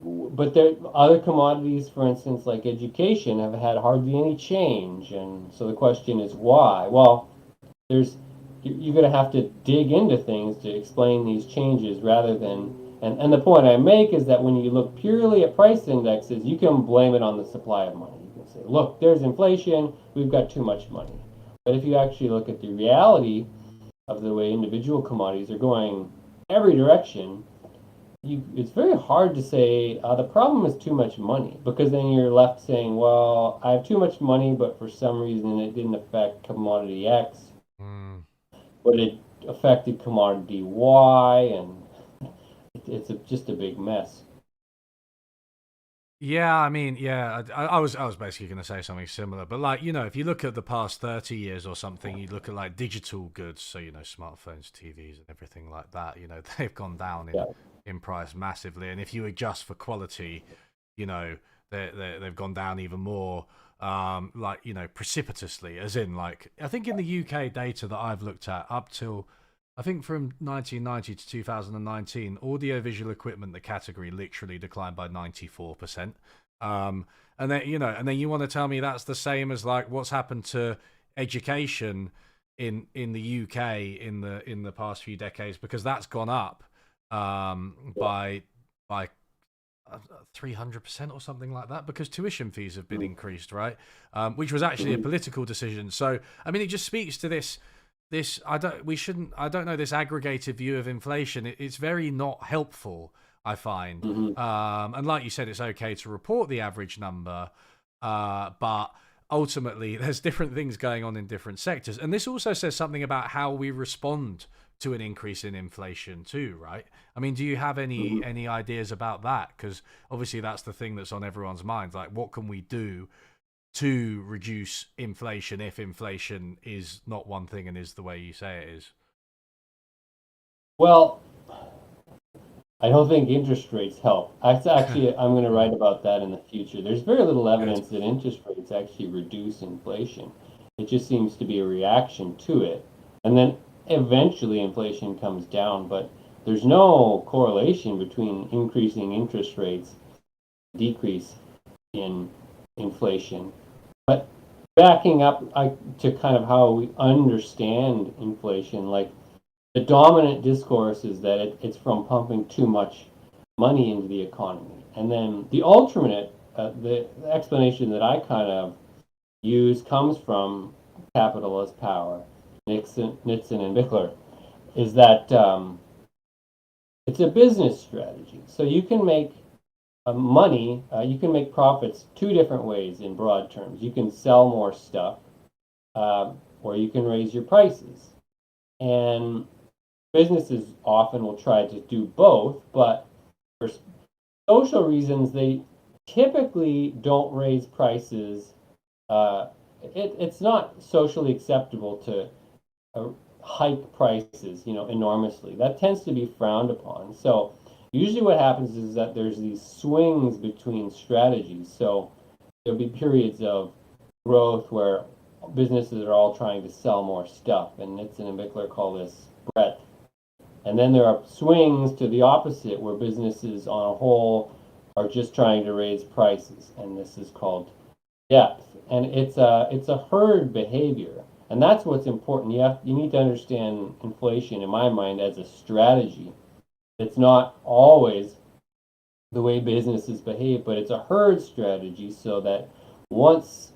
but there other commodities, for instance, like education, have had hardly any change, and so the question is why? Well, there's you're going to have to dig into things to explain these changes rather than and the point I make is that when you look purely at price indexes, you can blame it on the supply of money. You can say, look, there's inflation, we've got too much money. But if you actually look at the reality of the way individual commodities are going every direction, it's very hard to say the problem is too much money, because then you're left saying, well, I have too much money, but for some reason it didn't affect commodity X, Mm. but it affected commodity Y, and just a big mess. Yeah, I mean, yeah, I was basically going to say something similar, but like, if you look at the past 30 years or something, you look at like digital goods, so smartphones, TVs, and everything like that, they've gone down Yeah. in price massively, and if you adjust for quality, they've gone down even more, like precipitously, as in like I think in the UK data that I've looked at up till I think from 1990 to 2019, audiovisual equipment, the category, literally declined by 94%. And then you want to tell me that's the same as like what's happened to education in the UK in the past few decades, because that's gone up by 300% or something like that, because tuition fees have been increased, right? Which was actually a Mm-hmm. political decision. So I mean, it just speaks to this I don't know, this aggregated view of inflation. It's very not helpful, I find. Mm-hmm. And like you said, it's okay to report the average number, but ultimately there's different things going on in different sectors, and this also says something about how we respond to an increase in inflation too, right? I mean, do you have Mm-hmm. any ideas about that? Because obviously that's the thing that's on everyone's minds, like what can we do to reduce inflation if inflation is not one thing and is the way you say it is? Well, I don't think interest rates help. I'm going to write about that in the future. There's very little Good. evidence that interest rates actually reduce inflation. It just seems to be a reaction to it. And then eventually inflation comes down, but there's no correlation between increasing interest rates, decrease in inflation. But backing up to kind of how we understand inflation, like the dominant discourse is that it's from pumping too much money into the economy. And then the alternate, the explanation that I kind of use comes from Capital as Power, Nixon and Bickler, is that it's a business strategy. So you can make money, you can make profits two different ways in broad terms. You can sell more stuff, or you can raise your prices. And businesses often will try to do both, but for social reasons, they typically don't raise prices. Uh, it's not socially acceptable to uh, hike prices, enormously. That tends to be frowned upon. So usually what happens is that there's these swings between strategies. So there'll be periods of growth where businesses are all trying to sell more stuff, and Nitson and Bickler call this breadth. And then there are swings to the opposite where businesses on a whole are just trying to raise prices, and this is called depth. And it's a herd behavior, and that's what's important. You need to understand inflation, in my mind, as a strategy. It's not always the way businesses behave, but it's a herd strategy so that once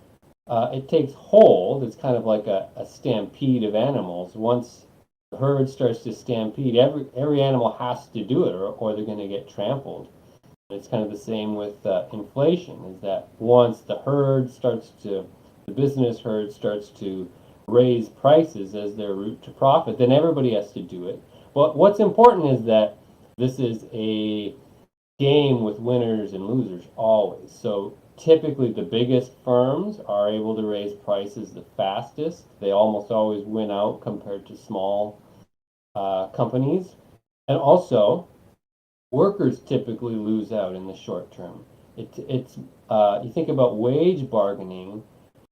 it takes hold, it's kind of like a stampede of animals. Once the herd starts to stampede, every animal has to do it, or they're going to get trampled. It's kind of the same with inflation, is that once the business herd starts to raise prices as their route to profit, then everybody has to do it. But what's important is that this is a game with winners and losers always. So typically the biggest firms are able to raise prices the fastest. They almost always win out compared to small companies. And also, workers typically lose out in the short term. It's You think about wage bargaining.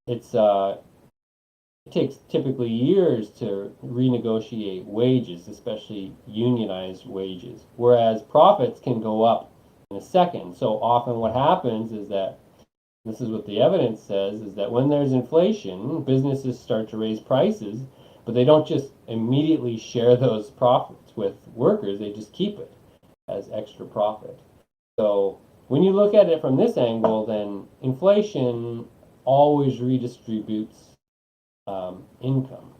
It's it takes typically years to renegotiate wages, especially unionized wages, whereas profits can go up in a second. So often what happens is that, this is what the evidence says, is that when there's inflation, businesses start to raise prices, but they don't just immediately share those profits with workers, they just keep it as extra profit. So when you look at it from this angle, then inflation always redistributes income.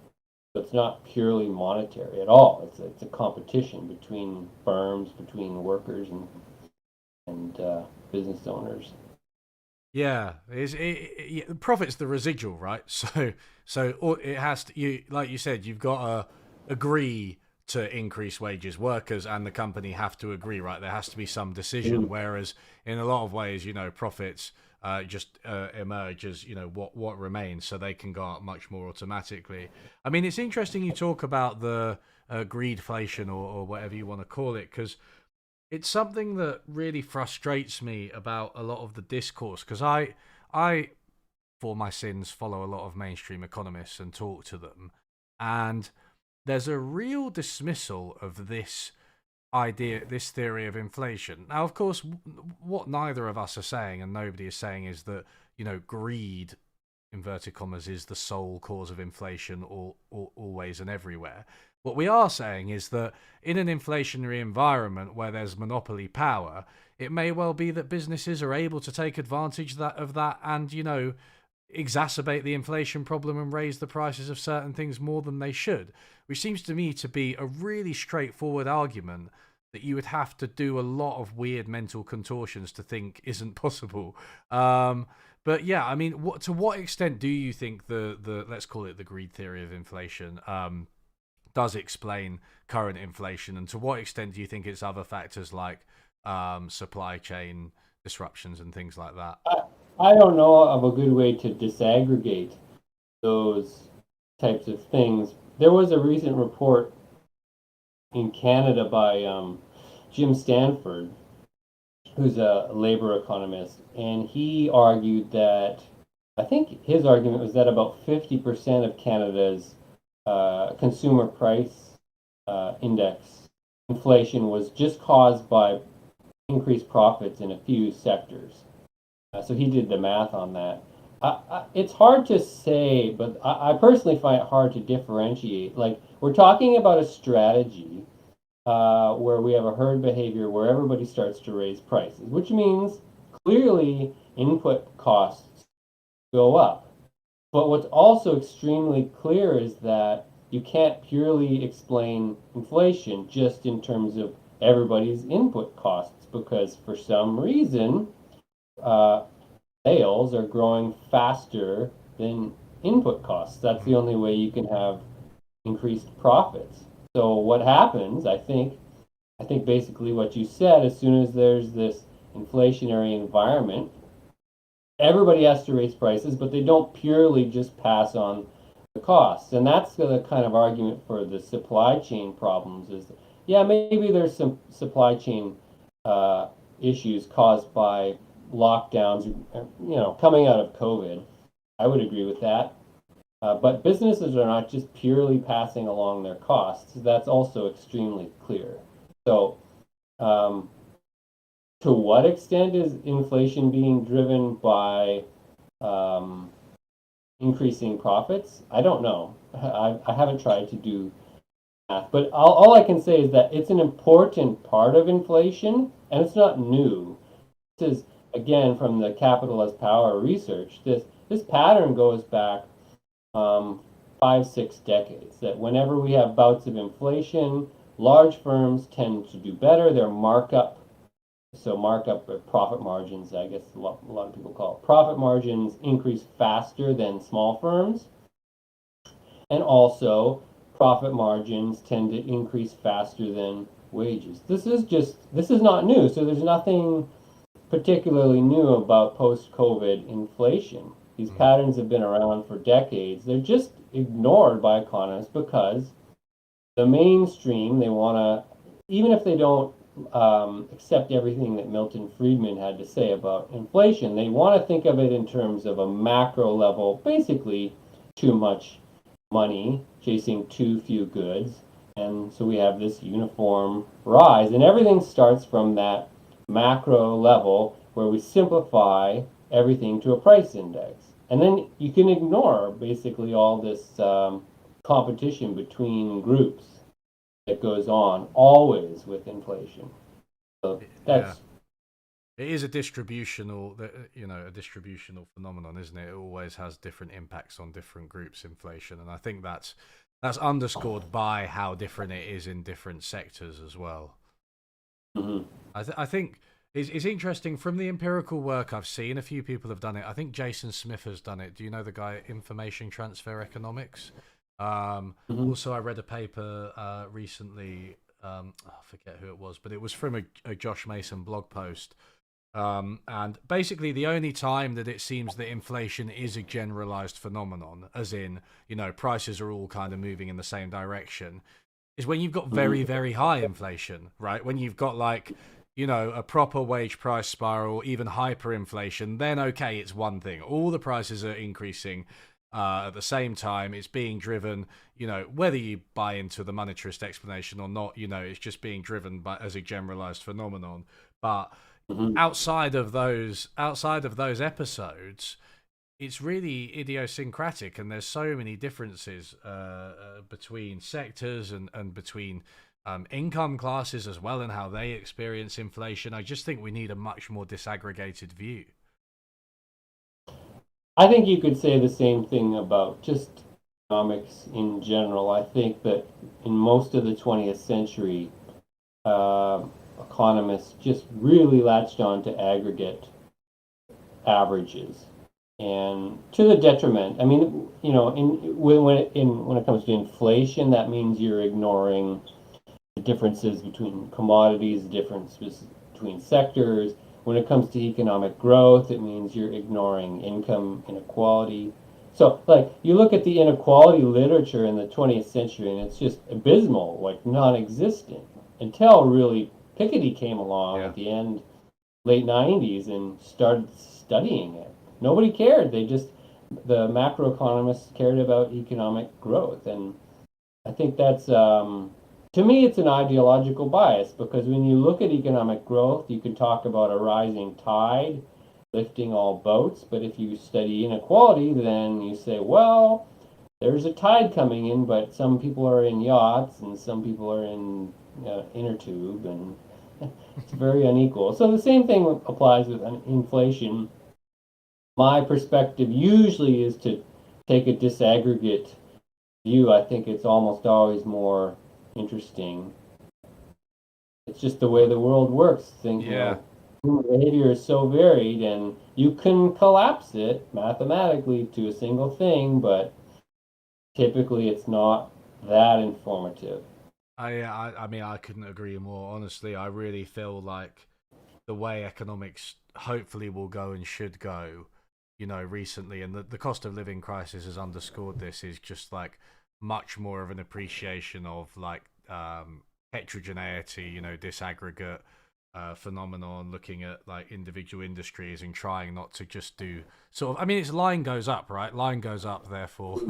So it's not purely monetary at all. It's a competition between firms, between workers and business owners. Yeah, profit's the residual, right? So it has to, you like you said, you've got to agree to increase wages. Workers and the company have to agree, right? There has to be some decision. Mm. Whereas in a lot of ways, profits just emerge as what remains, so they can go up much more automatically. I mean, it's interesting you talk about the greedflation or whatever you want to call it, because it's something that really frustrates me about a lot of the discourse, because I for my sins follow a lot of mainstream economists and talk to them, and there's a real dismissal of this idea, this theory of inflation. Now, of course, what neither of us are saying and nobody is saying is that greed, inverted commas, is the sole cause of inflation, always and everywhere. What we are saying is that in an inflationary environment where there's monopoly power, it may well be that businesses are able to take advantage of that and, exacerbate the inflation problem and raise the prices of certain things more than they should, which seems to me to be a really straightforward argument that you would have to do a lot of weird mental contortions to think isn't possible. But yeah, I mean, to what extent do you think the let's call it the greed theory of inflation does explain current inflation, and to what extent do you think it's other factors like supply chain disruptions and things like that? I don't know of a good way to disaggregate those types of things. There was a recent report in Canada by Jim Stanford, who's a labor economist, and he argued that, I think his argument was that about 50% of Canada's consumer price index inflation was just caused by increased profits in a few sectors. So he did the math on that. It's hard to say, but I personally find it hard to differentiate. Like, we're talking about a strategy where we have a herd behavior where everybody starts to raise prices, which means clearly input costs go up. But what's also extremely clear is that you can't purely explain inflation just in terms of everybody's input costs because for some reason, uh, sales are growing faster than input costs. That's the only way you can have increased profits. So what happens, I think basically what you said, as soon as there's this inflationary environment, everybody has to raise prices, but they don't purely just pass on the costs. And that's the kind of argument for the supply chain problems is, yeah, maybe there's some supply chain uh, issues caused by lockdowns, coming out of COVID. I would agree with that. But businesses are not just purely passing along their costs. That's also extremely clear. So, um, to what extent is inflation being driven by um, increasing profits? I don't know. I haven't tried to do math, but all I can say is that it's an important part of inflation, and it's not new. This is again from the capital as power research. This pattern goes back um, 5, 6 decades. That whenever we have bouts of inflation, large firms tend to do better. Their markup, so markup or profit margins, I guess a lot of people call it profit margins, increase faster than small firms, and also profit margins tend to increase faster than wages. This is not new. So there's nothing particularly new about post-COVID inflation. These Mm. patterns have been around for decades. They're just ignored by economists because the mainstream, they want to, even if they don't accept everything that Milton Friedman had to say about inflation, they want to think of it in terms of a macro level, basically too much money chasing too few goods. And so we have this uniform rise, and everything starts from that macro level where we simplify everything to a price index. And then you can ignore basically all this competition between groups that goes on always with inflation. So Yeah. that's It is a a distributional phenomenon, isn't it? It always has different impacts on different groups, inflation, and I think that's underscored by how different it is in different sectors as well. mhm. I think it's interesting from the empirical work I've seen. A few people have done it. I think Jason Smith has done it. Do you know the guy Information Transfer Economics? Mhm. Also, I read a paper recently. I forget who it was, but it was from a Josh Mason blog post. And basically, the only time that it seems that inflation is a generalized phenomenon, as in, prices are all kind of moving in the same direction, is when you've got Mhm. very, very high inflation, right? When you've got like, a proper wage price spiral, even hyperinflation, then okay, it's one thing. All the prices are increasing at the same time. It's being driven, whether you buy into the monetarist explanation or not, it's just being driven by as a generalized phenomenon. But Mhm. outside of those episodes, it's really idiosyncratic, and there's so many differences between sectors and between income classes as well, and how they experience inflation. I just think we need a much more disaggregated view. I think you could say the same thing about just economics in general. I think that in most of the 20th century, uh, economists just really latched on to aggregate averages, and to the detriment. I mean, when it comes to inflation, that means you're ignoring the differences between commodities, the differences between sectors. When it comes to economic growth, it means you're ignoring income inequality. So, like, you look at the inequality literature in the 20th century, and it's just abysmal, like non existent, until really Piketty came along Yeah. at the end, late 90s, and started studying it. Nobody cared. The macroeconomists cared about economic growth. And I think that's, to me, it's an ideological bias because when you look at economic growth, you can talk about a rising tide lifting all boats. But if you study inequality, then you say, well, there's a tide coming in, but some people are in yachts and some people are in inner tube, and it's very unequal. So the same thing applies with inflation. My perspective usually is to take a disaggregate view. I think it's almost always more interesting. it's just the way the world works. Yeah. Human behavior is so varied, and you can collapse it mathematically to a single thing, but typically it's not that informative. I mean, I couldn't agree more. Honestly, I really feel like the way economics hopefully will go and should go, recently, and the cost of living crisis has underscored this, is just like much more of an appreciation of like heterogeneity, disaggregate phenomenon, looking at like individual industries and trying not to just do sort of. I mean, it's line goes up, right? Line goes up, therefore.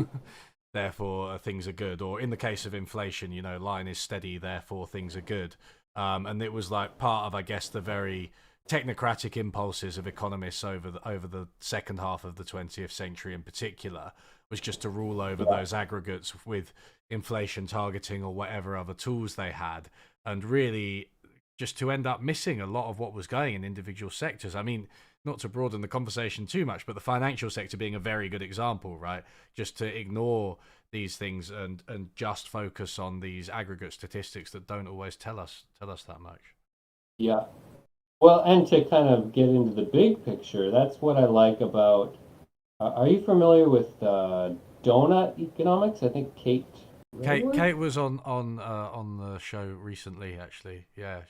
Therefore, things are good. Or in the case of inflation, line is steady, therefore things are good. And it was like part of, I guess, the very technocratic impulses of economists over the second half of the 20th century in particular, was just to rule over Yeah, those aggregates with inflation targeting or whatever other tools they had, and really just to end up missing a lot of what was going in individual sectors. I mean, not to broaden the conversation too much, but the financial sector being a very good example, right? Just to ignore these things and just focus on these aggregate statistics that don't always tell us that much. yeah. Well, and to kind of get into the big picture, that's what I like about. Are you familiar with donut economics? I think Kate Redwood. Kate was on the show recently, actually. Yeah,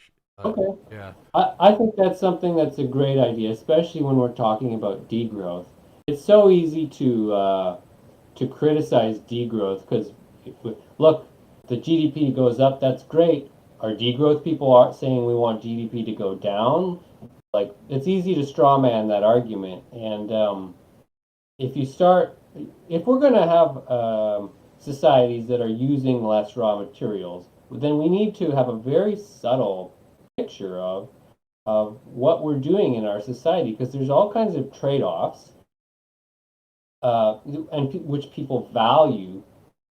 Okay. yeah, I think that's something that's a great idea, especially when we're talking about degrowth. It's so easy to criticize degrowth because look, the GDP goes up, that's great. Our degrowth people are saying we want GDP to go down. Like it's easy to straw man that argument, and if you start, if we're going to have societies that are using less raw materials, then we need to have a very subtle picture of what we're doing in our society because there's all kinds of trade-offs and which people value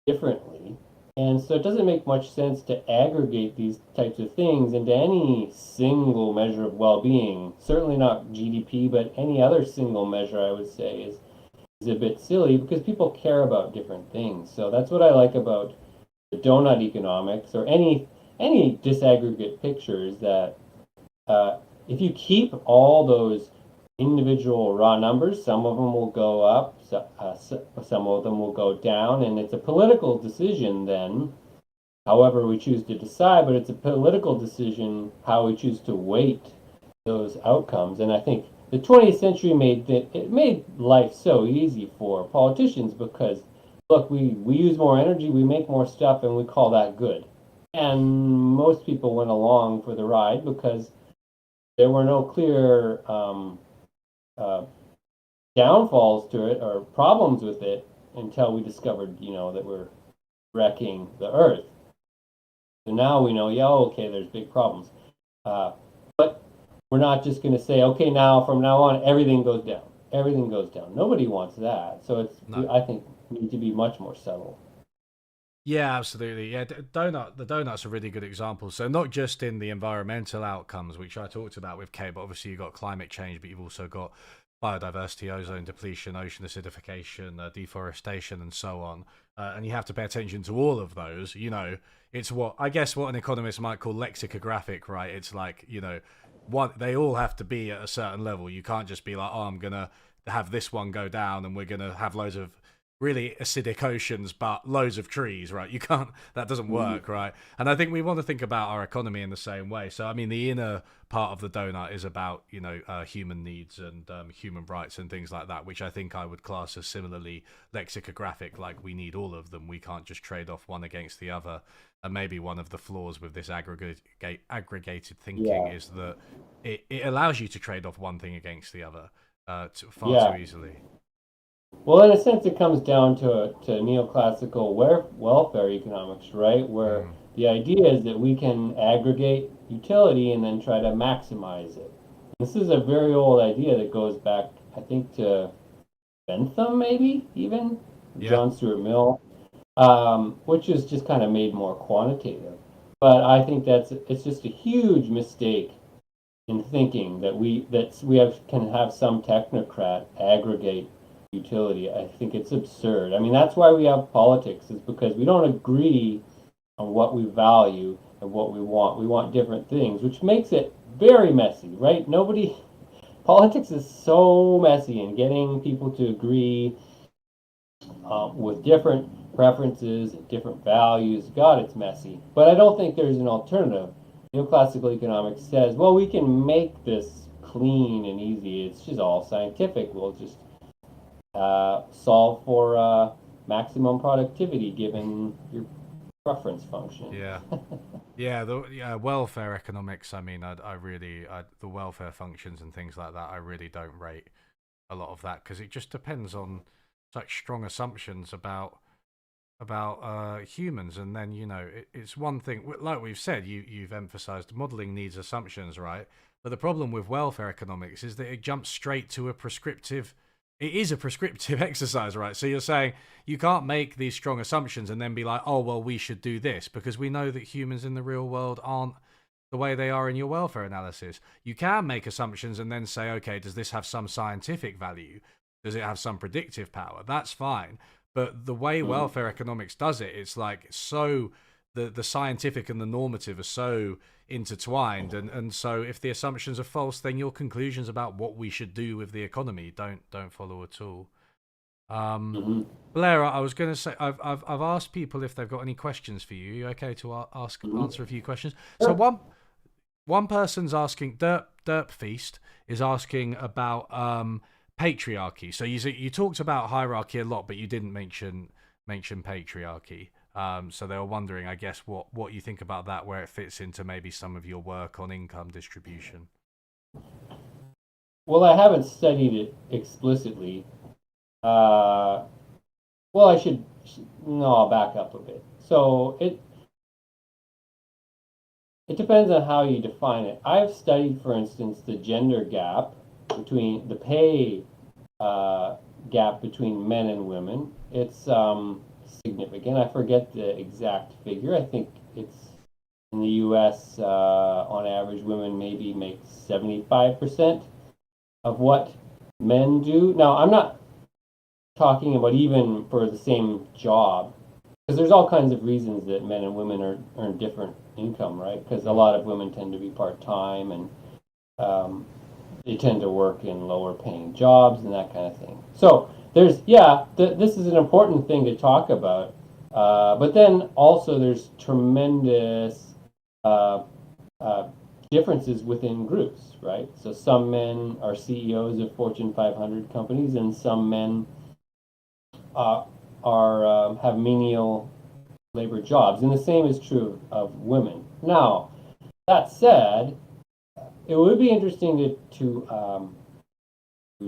differently. And so it doesn't make much sense to aggregate these types of things into any single measure of well-being. Certainly not GDP, but any other single measure I would say is a bit silly because people care about different things. So that's what I like about the donut economics or any disaggregate pictures that uh, if you keep all those individual raw numbers, some of them will go up, some of them will go down, and it's a political decision then, however we choose to decide, but it's a political decision how we choose to weight those outcomes. And I think the 20th century it made life so easy for politicians because look, we use more energy, we make more stuff, and we call that good. And most people went along for the ride because there were no clear uh, downfalls to it or problems with it until we discovered, that we're wrecking the earth. So now we know, yeah, okay, there's big problems. Uh, but we're not just going to say, okay, now from now on, everything goes down. Everything goes down. Nobody wants that. So no. I think, we need to be much more subtle. Yeah, absolutely. Yeah, the donut's a really good example. So not just in the environmental outcomes, which I talked about with Kay, but obviously you've got climate change, but you've also got biodiversity, ozone depletion, ocean acidification, deforestation, and so on. And you have to pay attention to all of those. It's what I guess what an economist might call lexicographic, right? It's like what they all have to be at a certain level. You can't just be like, oh, I'm gonna have this one go down, and we're gonna have loads of really acidic oceans but loads of trees, right? You can't, that doesn't Mm-hmm. work, right? And I think we want to think about our economy in the same way. So I mean, the inner part of the donut is about human needs and human rights and things like that, which I think I would class as similarly lexicographic. Like, we need all of them, we can't just trade off one against the other. And maybe one of the flaws with this aggregated thinking Yeah. is that it allows you to trade off one thing against the other far too Yeah. easily. Well, in a sense, it comes down to neoclassical welfare economics, right? Where Mm. the idea is that we can aggregate utility and then try to maximize it. This is a very old idea that goes back, I think, to Bentham, maybe even Yeah. John Stuart Mill, which is just kind of made more quantitative. But I think it's just a huge mistake in thinking that we can have some technocrat aggregate utility. I think it's absurd. I mean, that's why we have politics, is because we don't agree on what we value, of what we want. We want different things, which makes it very messy, right? Nobody, politics is so messy, and getting people to agree with different preferences and different values. God, it's messy. But I don't think there's an alternative. Neoclassical economics says, well, we can make this clean and easy. It's just all scientific. We'll just solve for maximum productivity given your preference function. Yeah. Yeah, the welfare economics. I mean, the welfare functions and things like that. I really don't rate a lot of that because it just depends on such strong assumptions about humans, and then it's one thing. Like we've said, you've emphasized modeling needs assumptions, right? But the problem with welfare economics is that it jumps straight to a prescriptive. It is a prescriptive exercise, right? So you're saying you can't make these strong assumptions and then be like, oh well, we should do this because we know that humans in the real world aren't the way they are in your welfare analysis. You can make assumptions and then say, okay, does this have some scientific value? Does it have some predictive power? That's fine. But the way Mm-hmm. welfare economics does it, it's like so the scientific and the normative are so intertwined, and so if the assumptions are false, then your conclusions about what we should do with the economy don't follow at all. Um, Mm-hmm. Blair, I was going to say I've asked people if they've got any questions for you. You okay to ask Mm-hmm. answer a few questions? So Sure. one person's asking, Derp Feast is asking about patriarchy. So you talked about hierarchy a lot, but you didn't mention patriarchy. So they were wondering, I guess, what you think about that, where it fits into maybe some of your work on income distribution. Well, I haven't studied it explicitly. Uh, well, no, I'll back up a bit. So it depends on how you define it. I've studied, for instance, the gender gap between the pay uh, gap between men and women. It's significant. I forget the exact figure. I think it's in the U.S. On average, women maybe make 75% of what men do. Now, I'm not talking about even for the same job, because there's all kinds of reasons that men and women earn different income, right? Because a Mm. lot of women tend to be part time, and um, they tend to work in lower paying jobs and that kind of thing. So there's this is an important thing to talk about. But then also there's tremendous uh, uh, differences within groups, right? So some men are CEOs of Fortune 500 companies, and some men uh, are have menial labor jobs, and the same is true of women. Now, that said, it would be interesting to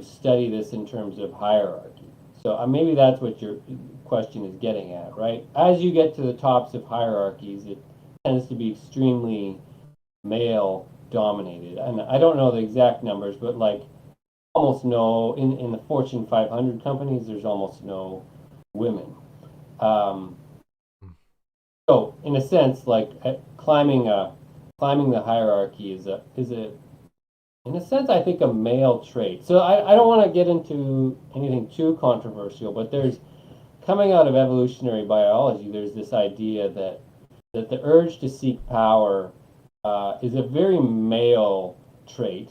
study this in terms of hierarchy. So maybe that's what your question is getting at, right? As you get to the tops of hierarchies, it tends to be extremely male dominated. And I don't know the exact numbers, but like almost no, in the Fortune 500 companies, there's almost no women. Um, so in a sense, like climbing the hierarchy is a in a sense, I think a male trait. So I don't want to get into anything too controversial, but there's coming out of evolutionary biology, there's this idea that the urge to seek power is a very male trait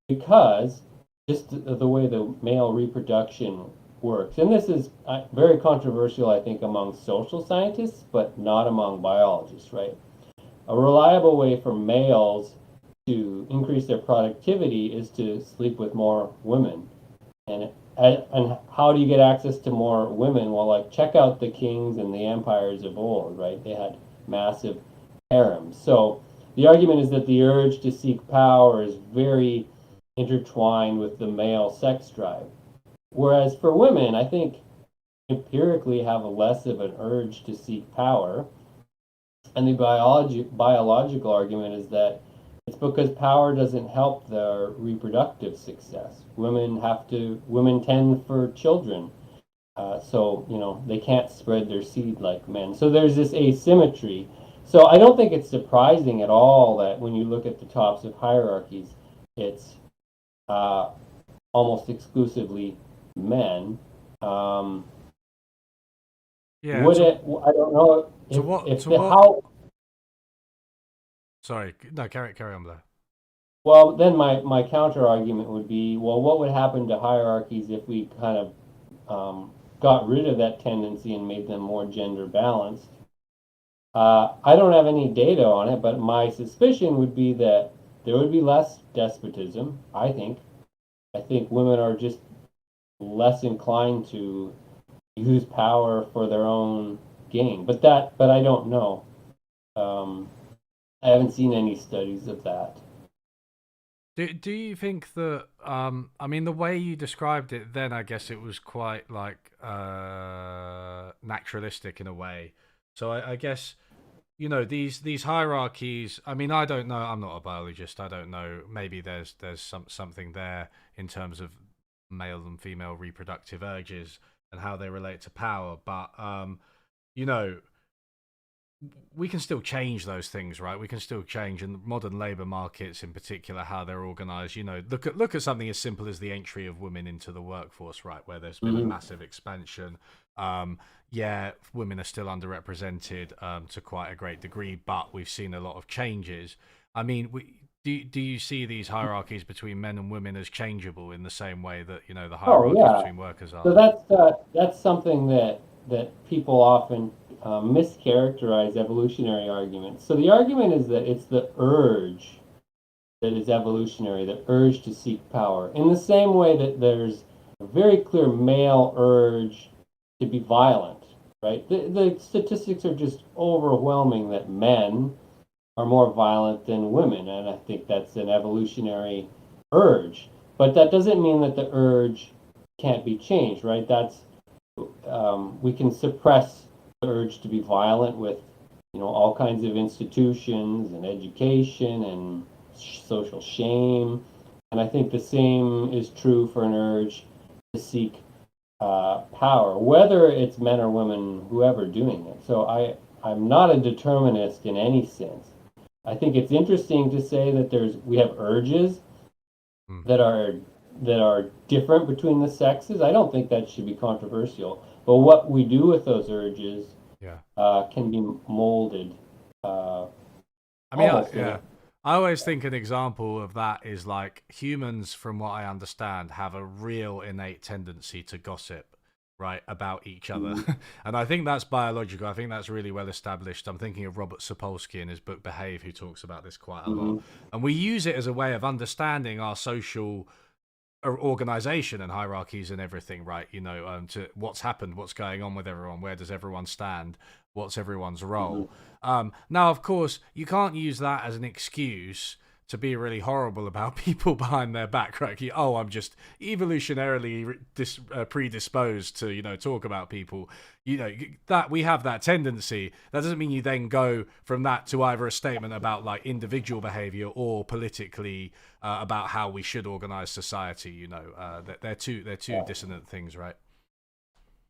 because just the way the male reproduction works. And this is very controversial, I think, among social scientists, but not among biologists, right? A reliable way for males to increase their productivity is to sleep with more women. And and how do you get access to more women? Well, like check out the kings and the empires of old, right? They had massive harems. So the argument is that the urge to seek power is very intertwined with the male sex drive. Whereas for women, I think empirically have a less of an urge to seek power. And the biological argument is that it's because power doesn't help their reproductive success. Women tend for children. So, they can't spread their seed like men. So there's this asymmetry. So I don't think it's surprising at all that when you look at the tops of hierarchies, it's uh, almost exclusively men. Um, Yeah. would it? I don't know To if what if to the what how. Sorry, no, carry on, Blair. Well, then my counter argument would be, well, what would happen to hierarchies if we kind of got rid of that tendency and made them more gender balanced? I don't have any data on it, but my suspicion would be that there would be less despotism, I think. I think women are just less inclined to use power for their own gain. But I don't know. Um, I haven't seen any studies of that. Do you think that I mean the way you described it then I guess it was quite like naturalistic in a way. So I guess you know these hierarchies. I mean I don't know. I'm not a biologist. I don't know. Maybe there's something there in terms of male and female reproductive urges and how they relate to power. But you know we can still change those things, right? We can still change in modern labor markets, in particular, how they're organized. You know, look at something as simple as the entry of women into the workforce, right? Where there's been a Hmm. massive expansion. Yeah, women are still underrepresented to quite a great degree, but we've seen a lot of changes. I mean, do you see these hierarchies between men and women as changeable in the same way that you know the Oh hierarchies yeah. between workers So are? that's something that people often mischaracterize evolutionary arguments. So the argument is that it's the urge that is evolutionary, the urge to seek power. In the same way that there's a very clear male urge to be violent, right? The statistics are just overwhelming that men are more violent than women, and I think that's an evolutionary urge. But that doesn't mean that the urge can't be changed, right? That's we can suppress the urge to be violent with, all kinds of institutions and education and social shame. And I think the same is true for an urge to seek power, whether it's men or women, whoever doing it. So I'm not a determinist in any sense. I think it's interesting to say that we have urges Mm, that are that are different between the sexes. I don't think that should be controversial. But what we do with those urges yeah. can be molded uh, I mean, almost in yeah. a. I always think an example of that is like humans, from what I understand, have a real innate tendency to gossip, right, about each other. Mhm, And I think that's biological. I think that's really well established. I'm thinking of Robert Sapolsky in his book Behave, who talks about this quite a lot. mhm, And we use it as a way of understanding our social organization and hierarchies and everything, right? You know, to what's happened, what's going on with everyone, where does everyone stand, what's everyone's mhm. role. Now, of course, you can't use that as an excuse to be really horrible about people behind their back, right? Oh, I'm just evolutionarily predisposed to, you know, talk about people. You know, that we have that tendency. That doesn't mean you then go from that to either a statement about like individual behavior or politically about how we should organize society. You know, they're two Yeah. dissonant things, right?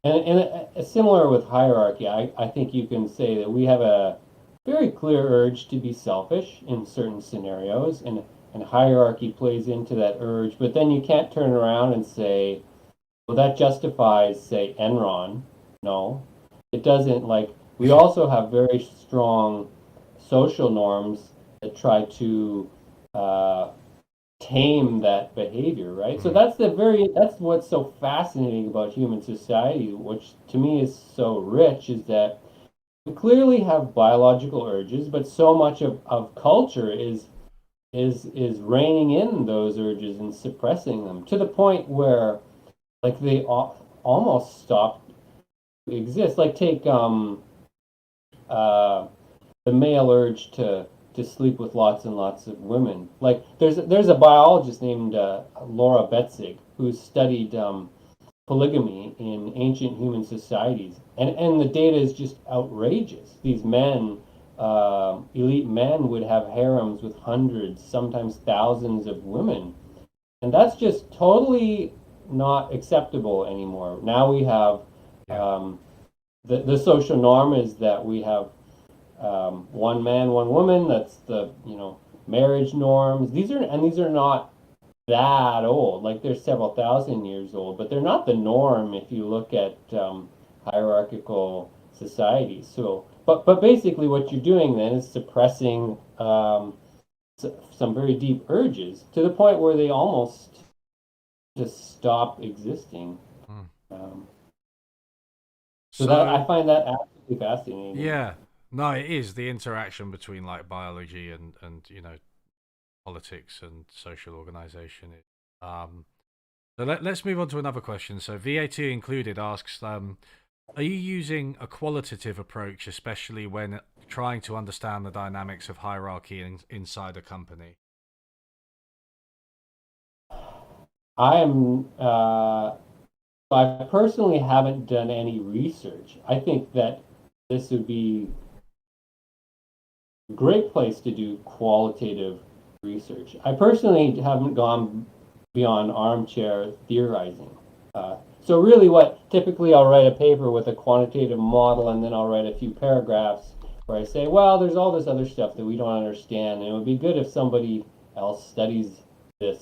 And similar with hierarchy, I think you can say that we have a very clear urge to be selfish in certain scenarios, and hierarchy plays into that urge. But then you can't turn around and say, well, that justifies, say, Enron. No, it doesn't. Like, we also have very strong social norms that try to uh, tame that behavior, right? So Mm, that's what's so fascinating about human society, which to me is so rich, is that we clearly have biological urges, but so much of culture is reining in those urges and suppressing them to the point where like they almost stop to exist. Like take uh the male urge to sleep with lots and lots of women. Like there's a biologist named Laura Betzig who's studied polygamy in ancient human societies, and the data is just outrageous. These men, elite men, would have harems with hundreds, sometimes thousands of women, and that's just totally not acceptable anymore. Now we have yeah, um, the social norm is that we have one man, one woman. That's the marriage norms. These are not that old. Like they're several thousand years old, but they're not the norm if you look at hierarchical societies. So, but basically, what you're doing then is suppressing some very deep urges to the point where they almost just stop existing. Mm. Um, so that So I find that absolutely fascinating. yeah, no, it is the interaction between like biology and politics and social organization. So let's move on to another question. So VAT included asks, are you using a qualitative approach, especially when trying to understand the dynamics of hierarchy inside a company? I am. I personally haven't done any research. I think that this would be a great place to do qualitative research. I personally haven't gone beyond armchair theorizing. So really what typically I'll write a paper with a quantitative model and then I'll write a few paragraphs where I say, well, there's all this other stuff that we don't understand and it would be good if somebody else studies this.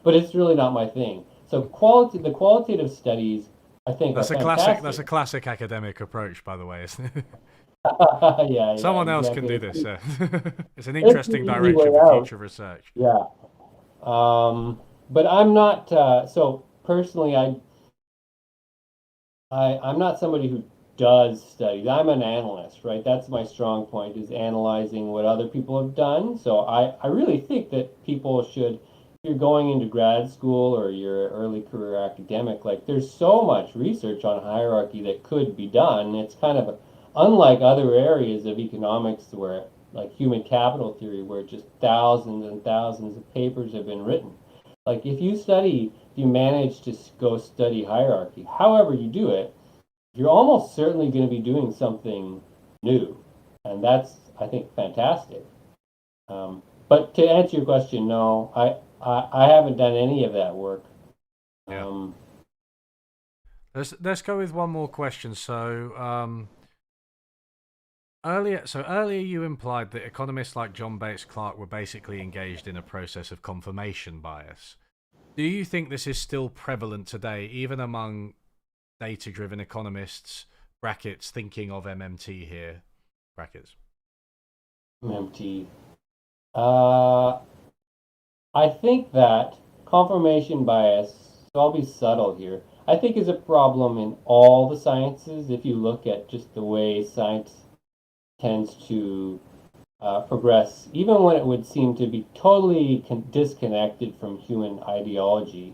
But it's really not my thing. So the qualitative studies I think are That's a classic. That's fantastic. a classic academic approach, by the way, isn't it? Yeah, Someone else can exactly. do this. It's an It's the interesting easy way direction for out. future research. Yeah. But I'm not, so personally, I'm not somebody who does studies. I'm an analyst, right? That's my strong point is analyzing what other people have done. So I really think that people should, if you're going into grad school or you're an early career academic, like there's so much research on hierarchy that could be done. It's kind of unlike other areas of economics where like human capital theory, where just thousands and thousands of papers have been written. Like if you manage to go study hierarchy, however you do it, you're almost certainly going to be doing something new. And that's, I think, fantastic. But to answer your question, no, I haven't done any of that work. Yeah. Um, Let's go with one more question. So earlier you implied that economists like John Bates Clark were basically engaged in a process of confirmation bias. Do you think this is still prevalent today, even among data-driven economists? Brackets thinking of MMT here. Brackets. MT. Uh, I think that confirmation bias, so I'll be subtle here, I think is a problem in all the sciences. If you look at just the way science tends to progress, even when it would seem to be totally disconnected from human ideology,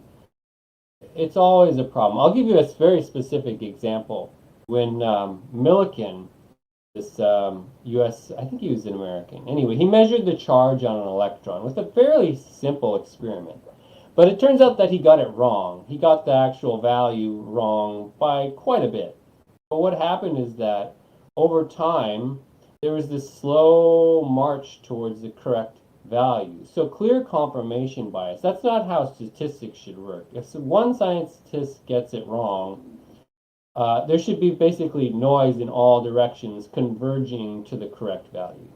it's always a problem. I'll give you a very specific example. When Millikan, this US, I think he was an American. Anyway, he measured the charge on an electron with a fairly simple experiment. But it turns out that he got it wrong. He got the actual value wrong by quite a bit. But what happened is that over time, there was this slow march towards the correct value. So clear confirmation bias, that's not how statistics should work. If one scientist gets it wrong, there should be basically noise in all directions converging to the correct value.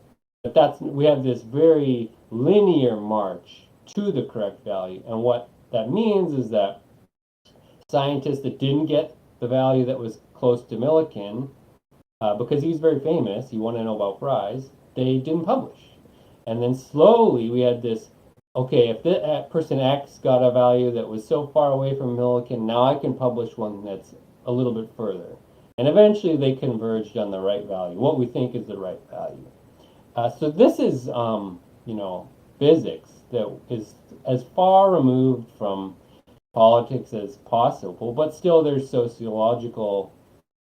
But we have this very linear march to the correct value. And what that means is that scientists that didn't get the value that was close to Millikan, because he was very famous, he won a Nobel Prize, they didn't publish. And then slowly we had this, okay, if the person X got a value that was so far away from Millikan, now I can publish one that's a little bit further. And eventually they converged on the right value, what we think is the right value. So this is, physics that is as far removed from politics as possible, but still there's sociological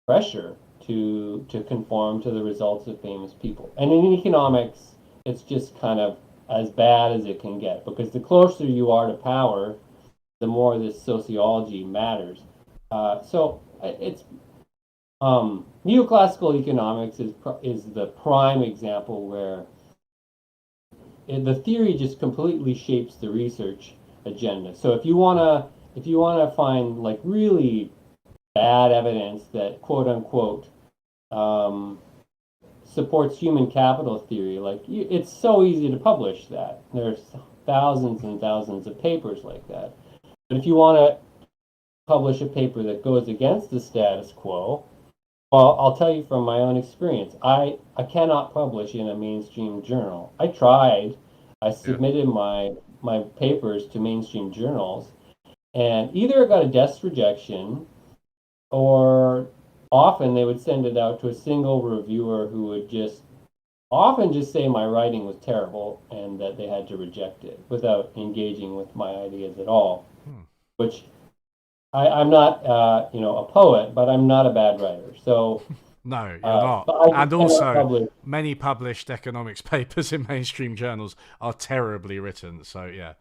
pressure to conform to the results of famous people. And in economics, it's just kind of as bad as it can get because the closer you are to power, the more this sociology matters. So it's neoclassical economics is the prime example where the theory just completely shapes the research agenda. So if you wanna find like really bad evidence that quote unquote um, supports human capital theory, like it's so easy to publish that. There's thousands and thousands of papers like that. But if you want to publish a paper that goes against the status quo, Well, I'll tell you from my own experience. I cannot publish in a mainstream journal. I tried. I Yeah. submitted my papers to mainstream journals, and either it got a desk rejection, or often they would send it out to a single reviewer who would just often just say my writing was terrible and that they had to reject it without engaging with my ideas at all. Hmm. Which I'm not, a poet, but I'm not a bad writer. So, No, you're not. but I just And cannot also, publish. many published economics papers in mainstream journals are terribly written. So yeah.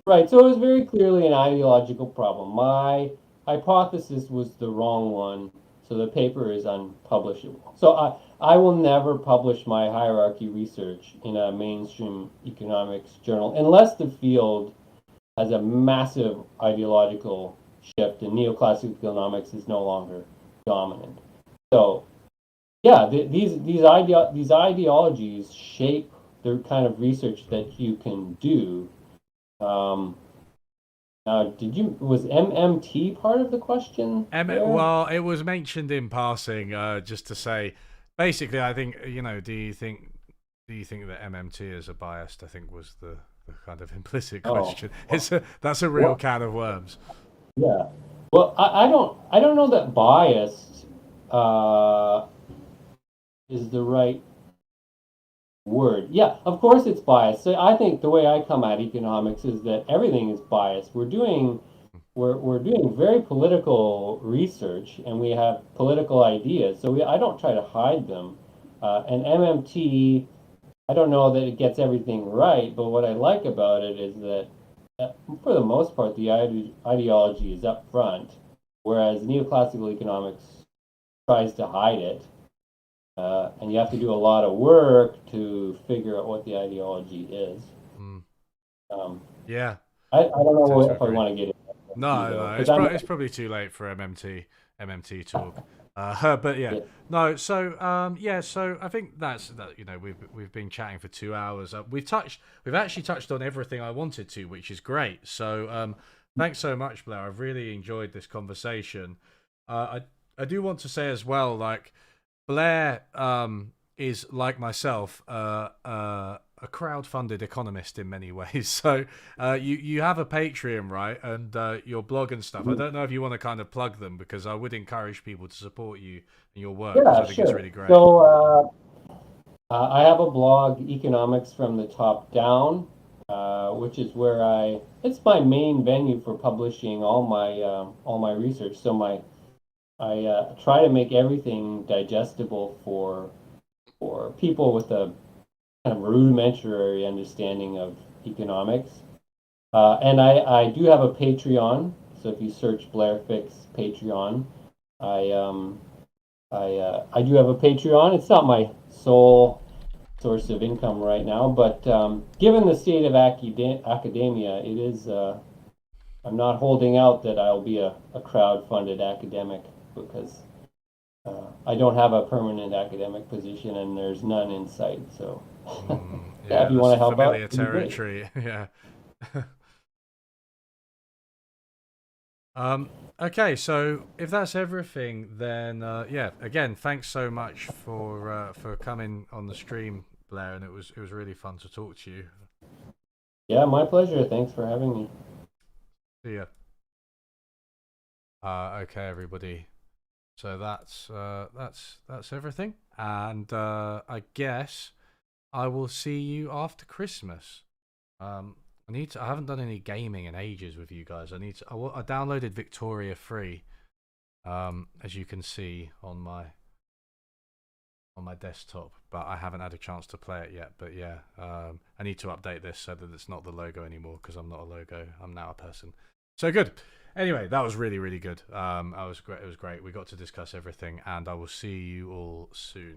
Right. So it was very clearly an ideological problem. My hypothesis was the wrong one, so the paper is unpublishable. So I will never publish my hierarchy research in a mainstream economics journal unless the field has a massive ideological shift and neoclassical economics is no longer dominant. So yeah, these ideologies shape the kind of research that you can do. Um, did you was MMT part of the question there? Well, it was mentioned in passing, just to say, basically, I think do you think that MMT is a biased? I think was the kind of implicit Oh, question. well, That's a real well, can of worms. yeah. Well, I don't know that bias uh, is the right word. Yeah, of course it's biased. So I think the way I come at economics is that everything is biased. We're doing very political research and we have political ideas. So I don't try to hide them. And MMT, I don't know that it gets everything right, but what I like about it is that for the most part the ideology is up front, whereas neoclassical economics tries to hide it. And you have to do a lot of work to figure out what the ideology is. Mm, Um, yeah, I don't tend know to if I agree. want to get into MMT No, though, no, because I'm it's probably too late for MMT talk. But yeah, yeah, no. So yeah, so I think that's that. You know, we've been chatting for 2 hours. We've actually touched on everything I wanted to, which is great. So thanks so much, Blair. I've really enjoyed this conversation. I do want to say as well, like Blair is like myself, a crowd-funded economist in many ways. So you have a Patreon, right, and your blog and stuff. I don't know if you want to kind of plug them because I would encourage people to support you and your work because yeah, I think it's sure. really great. So I have a blog, Economics from the Top Down, which is where it's my main venue for publishing all my research. So I try to make everything digestible for people with a kind of rudimentary understanding of economics. And I do have a Patreon. So if you search Blair Fix Patreon, I I do have a Patreon. It's not my sole source of income right now, but given the state of academia, it is. I'm not holding out that I'll be a crowd-funded academic because I don't have a permanent academic position and there's none in sight. So yeah, Yeah, if you that's want to help out, familiar it'd be great. territory. Yeah. Okay, so if that's everything, then yeah. Again, thanks so much for coming on the stream, Blair, and it was really fun to talk to you. Yeah, my pleasure. Thanks for having me. See ya. Okay, everybody. So that's everything, and I guess I will see you after Christmas. I haven't done any gaming in ages with you guys. I downloaded Victoria free, as you can see on my desktop, but I haven't had a chance to play it yet. But yeah, I need to update this so that it's not the logo anymore because I'm not a logo. I'm now a person. So good. Anyway, that was really really good. I was great. It was great. We got to discuss everything, and I will see you all soon.